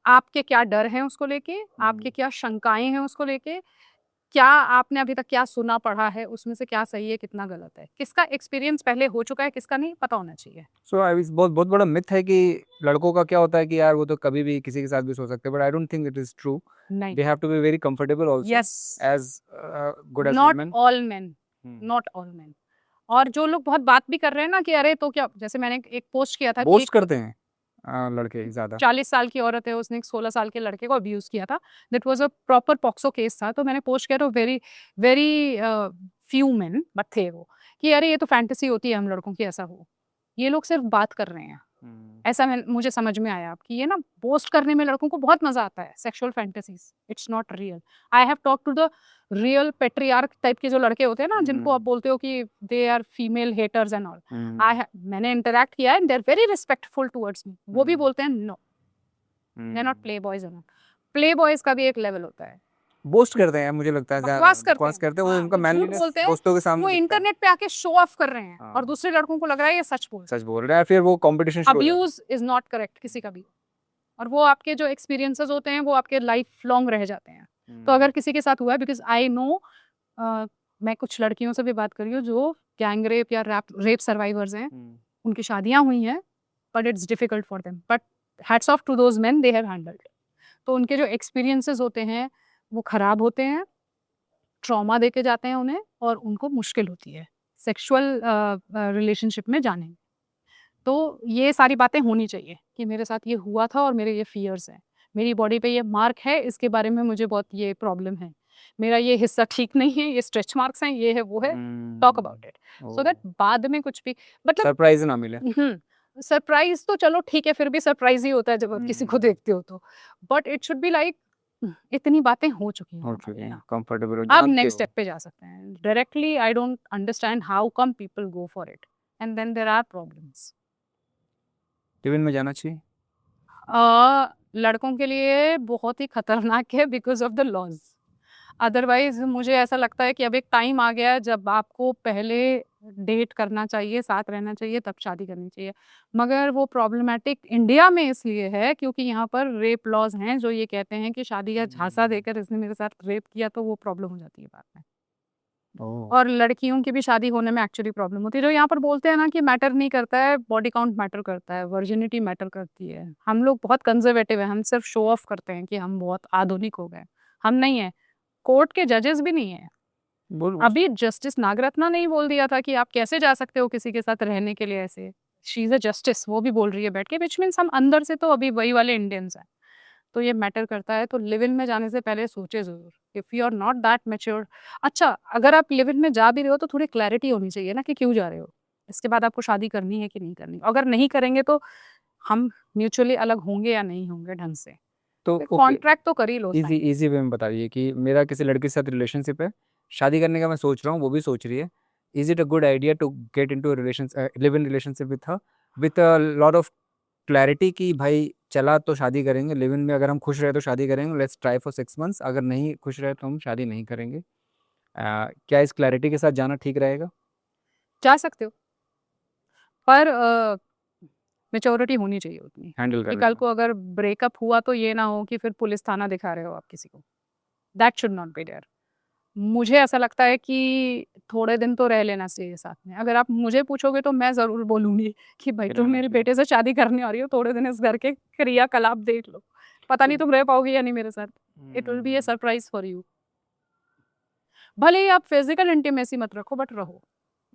आपके क्या डर हैं उसको लेके, आपके क्या शंकाएं हैं उसको लेके, क्या आपने अभी तक क्या सुना पढ़ा है, उसमें से क्या सही है, कितना गलत है, किसका एक्सपीरियंस पहले हो चुका है, किसका नहीं, पता होना चाहिए। सो आई बहुत बहुत बड़ा मिथ है कि लड़कों का क्या होता है कि यार वो तो कभी भी किसी के साथ भी सो सकते हैं, but I don't think it is true. नहीं, they have to be very comfortable also yes, as good as not women. All men, not all men. और जो लोग बहुत बात भी कर रहे हैं ना कि अरे तो क्या, जैसे मैंने एक पोस्ट किया था कि बोस्ट करते हैं लड़के ज्यादा। 40 साल की औरत है, उसने एक 16 साल के लड़के को अब्यूज किया था। That was a proper POCSO case था। तो मैंने पोस्ट किया तो very very few men but थे वो कि अरे ये तो फैंटेसी होती है हम लड़कों की, ऐसा हो। ये लोग सिर्फ बात कर रहे हैं, ऐसा मुझे समझ में आया कि ये ना पोस्ट करने में लड़कों को बहुत मजा आता है। Sexual fantasies, it's not real. I have talk to the real patriarch type के जो लड़के होते हैं ना, जिनको आप बोलते हो कि they are female haters and all, मैंने इंटरेक्ट किया है, they are very respectful towards me. वो भी बोलते हैं no, they are not play boys and all. Play boys का भी एक लेवल होता है। बोस्ट करते हैं, मुझे लगता है बकवास बकवास करते हैं वो, हाँ, उनका वो झूठ मैनलीनेस बोलते हैं, दोस्तों के वो सामने दिखता है। इंटरनेट पे आके शो ऑफ कर रहे हैं हाँ। और दूसरे लड़कों को लग रहा है ये सच बोल। सच बोल रहे हैं, फिर वो कंपटीशन शुरू हो जाता अब्यूज इज नॉट करेक्ट किसी का भी, और वो आपके जो एक्सपीरियंसेस होते हैं वो आपके लाइफ लॉन्ग रह जाते हैं। है। तो अगर किसी के साथ हुआ है, बिकॉज आई नो, मैं कुछ लड़कियों से भी बात कर रही हूँ जो गैंग रेप या रेप सर्वाइवर्स हैं, उनकी शादियां हुई हैं, but it's difficult for them, but hats off to those men, they have handled. तो उनके जो एक्सपीरियंसेस होते हैं वो खराब होते हैं, ट्रॉमा देके जाते हैं उन्हें, और उनको मुश्किल होती है सेक्सुअल रिलेशनशिप में जाने में। तो ये सारी बातें होनी चाहिए कि मेरे साथ ये हुआ था और मेरे ये फियर्स हैं, मेरी बॉडी पे ये मार्क है, इसके बारे में मुझे बहुत ये प्रॉब्लम है, मेरा ये हिस्सा ठीक नहीं है, ये स्ट्रेच मार्क्स हैं, ये है वो है, talk about it, so that बाद में कुछ भी मतलब सरप्राइज ना मिले। सरप्राइज तो चलो ठीक है, फिर भी सरप्राइज ही होता है जब आप किसी को देखते हो तो, but it should be like इतनी बातें हो चुकी हैं हमारे यहाँ, कंफर्टेबल हो अब जानते नेक्स्ट हो। स्टेप पे जा सकते हैं। Directly I don't understand how come people go for it and then there are problems. Live in में जाना चाहिए? लड़कों के लिए बहुत ही खतरनाक है because of the laws. Otherwise मुझे ऐसा लगता है कि अब एक टाइम आ गया है जब आपको पहले डेट करना चाहिए, साथ रहना चाहिए, तब शादी करनी चाहिए। मगर वो प्रॉब्लमेटिक इंडिया में इसलिए है क्योंकि यहाँ पर रेप लॉज हैं जो ये कहते हैं कि शादी का झांसा देकर इसने मेरे साथ रेप किया, तो वो प्रॉब्लम हो जाती है बाद में। और लड़कियों की भी शादी होने में एक्चुअली प्रॉब्लम होती है। जो यहाँ पर बोलते हैं ना कि मैटर नहीं करता है, बॉडी काउंट मैटर करता है, वर्जिनिटी मैटर करती है। हम लोग बहुत कंजर्वेटिव हैं, हम सिर्फ शो ऑफ करते हैं कि हम बहुत आधुनिक हो गए। हम नहीं है, कोर्ट के जजेस भी नहीं है। अभी जस्टिस नागरत्ना ने ही बोल दिया था कि आप कैसे जा सकते हो किसी के साथ रहने के लिए ऐसे। शी इज अ जस्टिस, वो भी बोल रही है बैठ के, विच मीन्स हम अंदर से तो अभी वही वाले इंडियंस हैं। तो ये मैटर करता है। तो लिव इन में जाने से पहले सोचे ज़रूर, if you are not that mature. अच्छा, अगर आप लिव इन में जा भी रहे हो तो थोड़ी क्लैरिटी होनी चाहिए ना कि क्यों जा रहे हो। इसके बाद आपको शादी करनी है कि नहीं करनी। अगर नहीं करेंगे तो हम म्यूचुअली अलग होंगे या नहीं होंगे ढंग से। तो कॉन्ट्रैक्ट तो कर ही लो। इजी वे में बताइए कि मेरा किसी लड़के के साथ रिलेशनशिप है, शादी करने का मैं सोच रहा हूँ, वो भी सोच रही है। Is it a good idea to get into live in relationship with her with a lot of clarity कि भाई चला तो शादी करेंगे, लिव इन में अगर हम खुश रहे तो शादी करेंगे, लेट्स ट्राई फॉर 6 मंथ्स, अगर नहीं खुश रहे तो हम शादी नहीं करेंगे। क्या इस क्लैरिटी के साथ जाना ठीक रहेगा? जा सकते हो, पर मैच्योरिटी होनी चाहिए उतनी हैंडल कि करने कल का। को अगर ब्रेकअप हुआ तो ये ना हो कि फिर पुलिस थाना दिखा रहे हो आप किसी को। That should not be there. मुझे ऐसा लगता है कि थोड़े दिन तो रह लेना चाहिए साथ में। अगर आप मुझे पूछोगे तो मैं ज़रूर बोलूँगी कि भाई तुम मेरे बेटे से शादी करने आ रही हो, थोड़े दिन इस घर के क्रियाकलाप देख लो। पता नहीं तुम रह पाओगे या नहीं मेरे साथ। It will be a surprise for you. भले ही आप फिज़िकल इंटीमेसी मत रखो बट रहो।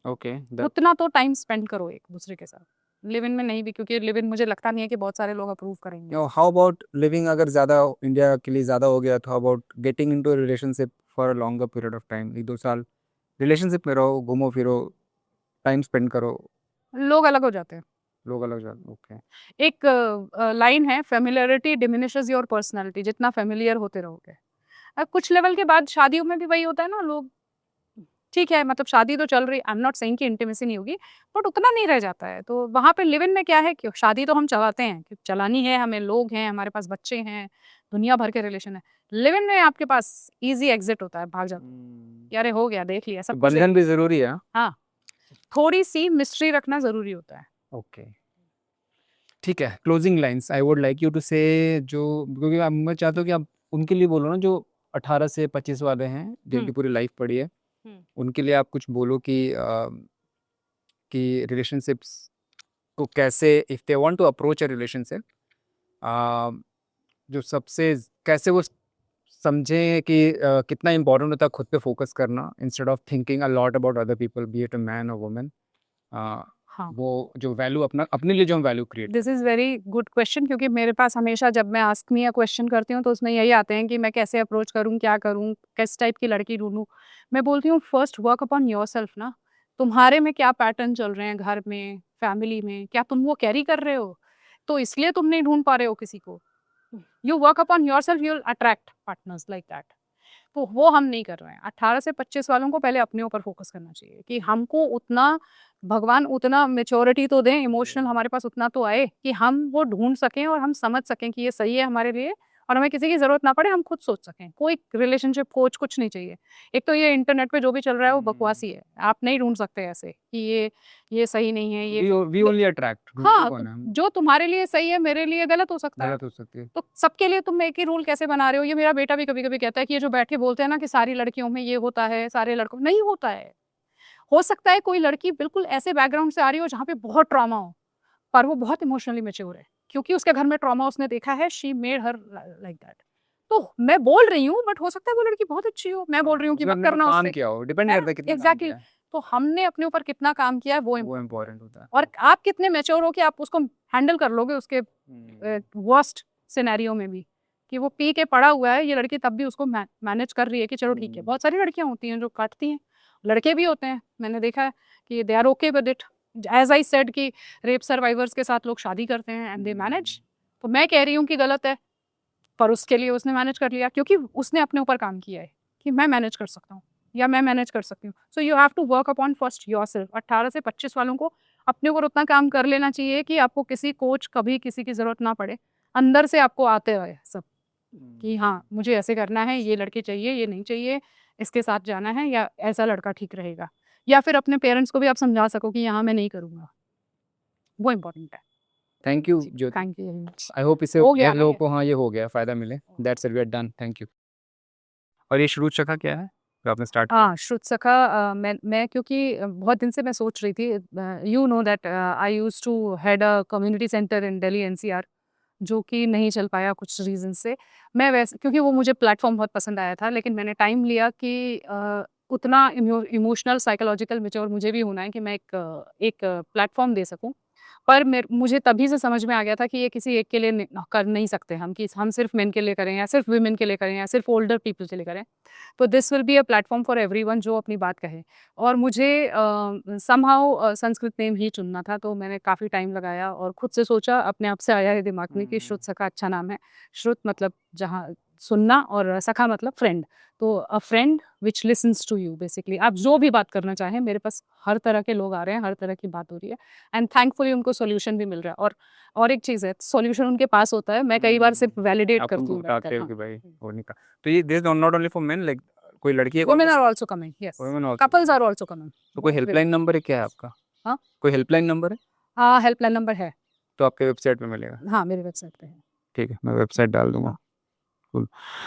ओके, उतना तो टाइम स्पेंड करो एक-दूसरे के साथ। लिव इन में नहीं भी, क्योंकि लिव इन मुझे लगता नहीं है कि बहुत सारे लोग अप्रूव करेंगे। हाउ अबाउट लिविंग, अगर ज़्यादा इंडिया के लिए ज़्यादा हो गया तो how about getting into relationship for a longer period of time, 1-2 साल रिलेशनशिप में रहो, घूमो फिरो, टाइम स्पेंड करो, लोग अलग हो जाते हैं। लोग अलग जाते। ओके। एक लाइन है, फेमिलियरिटी डिमिनिशेस योर पर्सनालिटी। जितना फेमिलियर होते रहोगे, अब कुछ लेवल के बाद शादियों में भी वही होता है ना, लोग ठीक है, मतलब शादी तो चल रही, आई एम नॉट सेइंग कि इंटीमेसी नहीं होगी, बट उतना नहीं रह जाता है। तो वहाँ पे लिव इन में क्या है कि शादी तो हम चलाते हैं, क्योंकि चलानी है हमें, लोग हैं, हमारे पास बच्चे हैं, दुनिया भर के रिलेशन है। लिव इन में आपके पास ईज़ी एग्ज़िट होता है, भाग जाते हो कि अरे हो गया, देख लिया, सब कुछ देख बंधन भी ज़रूरी है। हाँ, थोड़ी-सी मिस्ट्री रखना ज़रूरी होता है। ओके, ठीक है। Closing lines I would like you to say, जो क्योंकि मैं चाहता हूँ कि आप उनके लिए बोलो ना जो 18 से 25 वाले हैं, जिनकी पूरी लाइफ पड़ी है, उनके लिए आप कुछ बोलो कि रिलेशनशिप्स को कैसे, if they want to approach a relationship, जो सबसे कैसे वो समझें कि कितना इम्पोर्टेंट होता है खुद पे फोकस करना instead of thinking a lot about other people, B it a man और वुमन। हाँ। वो जो वैल्यू अपने लिए जो हम value create, this is very good question, क्योंकि मेरे पास हमेशा जब मैं आस्क मी अ क्वेश्चन करती हूँ तो उसमें यही आते हैं कि मैं कैसे अप्रोच करूँ, क्या करूँ, किस टाइप की लड़की ढूँढूँ। मैं बोलती हूँ फर्स्ट वर्क अपॉन योरसेल्फ ना। तुम्हारे में क्या पैटर्न चल रहे हैं घर में, फैमिली में, क्या तुम वो कैरी कर रहे हो? तो इसलिए तुम नहीं ढूँढ पा रहे हो किसी को। You work upon yourself, you will attract partners like that. तो वो हम नहीं कर रहे हैं। 18 से 25 वालों को पहले अपने ऊपर फ़ोकस करना चाहिए कि हमको उतना, भगवान उतना मैच्योरिटी तो दें, इमोशनल हमारे पास उतना तो आए कि हम वो ढूँढ सकें और हम समझ सकें कि ये सही है हमारे लिए, और हमें किसी की ज़रूरत ना पड़े, हम खुद सोच सकें। कोई रिलेशनशिप कोच कुछ नहीं चाहिए। एक तो ये इंटरनेट पे जो भी चल रहा है वो बकवास ही है। आप नहीं ढूँढ सकते ऐसे कि ये सही नहीं है, ये वी ले ओनली अट्रैक्ट, ढूंढते हाँ, कौन है हम? जो तुम्हारे लिए सही है मेरे लिए गलत हो सकता है। गलत हो सकती है। तो सबके लिए तुम एक ही रूल कैसे बना रहे हो? ये मेरा बेटा भी कभी-कभी कहता है कि ये जो बैठ के बोलते हैं ना कि सारी लड़कियों में ये होता है, सारे लड़कों में नहीं होता है। हो सकता है कोई लड़की बिल्कुल ऐसे बैकग्राउंड से आ रही हो जहाँ पे बहुत ट्रॉमा हो, पर वो बहुत इमोशनली मैच्योर है। क्योंकि उसके घर में ट्रॉमा उसने देखा है, she made her like that. तो मैं बोल रही हूँ, बट हो सकता है वो लड़की बहुत अच्छी हो। मैं बोल रही हूँ कि उसने मत अपने पे करना काम उससे, किया हो, डिपेंड है करता ना? है कितना काम एग्ज़ैक्टली। किया है, तो हमने अपने ऊपर कितना काम किया है वो वो इम्पोर्टेंट होता है। और आप कितने मैच्योर हो कि आप उसको हैंडल कर लोगे उसके वर्स्ट सिनेरियो में भी, कि वो पी के पड़ा हुआ है, ये लड़की तब भी उसको मैनेज कर रही है कि चलो ठीक है। बहुत सारी लड़कियाँ होती हैं जो काटती हैं, लड़के भी होते हैं, मैंने देखा है कि they are okay with it. As I said कि रेप सर्वाइवर्स के साथ लोग शादी करते हैं एंड दे मैनेज। तो मैं कह रही हूँ कि गलत है, पर उसके लिए उसने मैनेज कर लिया क्योंकि उसने अपने ऊपर काम किया है कि मैं मैनेज कर सकता हूँ या मैं मैनेज कर सकती हूँ। So you have to work upon first yourself. 18 से 25 वालों को अपने ऊपर उतना काम कर लेना चाहिए कि आपको किसी कोच, कभी किसी की ज़रूरत ना पड़े। अंदर से आपको आते रहे सब कि हाँ, मुझे ऐसे करना है, ये लड़के चाहिए, ये नहीं चाहिए, इसके साथ जाना है या ऐसा लड़का ठीक रहेगा। या फिर अपने पेरेंट्स को भी आप समझा सको कि यहाँ मैं नहीं करूँगा। वो इम्पोर्टेंट है। Thank you ji, Jyoti. Thank you very much. I hope इससे हो गया बहुत ना लोगों ये? को हाँ ये हो गया, फ़ायदा मिले। That's it, we are done, thank you. और ये शुरू का क्या है जो आपने स्टार्ट किया? हाँ, श्रुतसखा मैं क्योंकि बहुत दिन से मैं सोच रही थी, you know that I used to head a community centre in Delhi NCR, जो कि नहीं चल पाया कुछ रीज़न से। मैं वैसे क्योंकि वो मुझे प्लेटफ़ॉर्म बहुत पसंद आया था, लेकिन मैंने टाइम लिया कि उतना इमोशनल साइकोलॉजिकल मैच्योर मुझे भी होना है कि मैं एक प्लेटफ़ॉर्म दे सकूँ। पर मुझे तभी से समझ में आ गया था कि ये किसी एक के लिए कर नहीं सकते हम, कि हम सिर्फ़ मेन के लिए करें या सिर्फ़ वुमेन के लिए करें या सिर्फ़ ओल्डर पीपल के लिए करें। तो this will be a platform for everyone जो अपनी बात कहे। और मुझे समहाउ संस्कृत नेम ही चुनना था, तो मैंने काफ़ी टाइम लगाया और खुद से सोचा, अपने आप से आया है दिमाग में कि श्रुत सखा अच्छा नाम है। श्रुत मतलब जहाँ सुनना, और सखा मतलब फ्रेंड। तो a friend which listens to you basically. आप जो भी बात करना चाहें, मेरे पास हर तरह के लोग आ रहे हैं, हर तरह की बात हो रही है एंड थैंकफुली उनको सॉल्यूशन भी मिल रहा है। और एक चीज़ है, सॉल्यूशन उनके पास होता है, मैं कई बार सिर्फ वैलिडेट आप करती उनको हूँ बताते बैठकर। हो हाँ। कि भाई वो नहीं का, तो ये this not only for main, like कोई लड़की है Women are also coming, yes. Women also, Couples are also coming. तो कोई हेल्पलाइन नंबर है क्या है आपका? हाँ, कोई हेल्पलाइन नंबर है हाँ, हेल्पलाइन नंबर है। तो आपके वेबसाइट पे मिलेगा? हाँ, मेरी वेबसाइट पे है। ठीक है, मैं वेबसाइट डाल दूंगा। हाँ। Cool.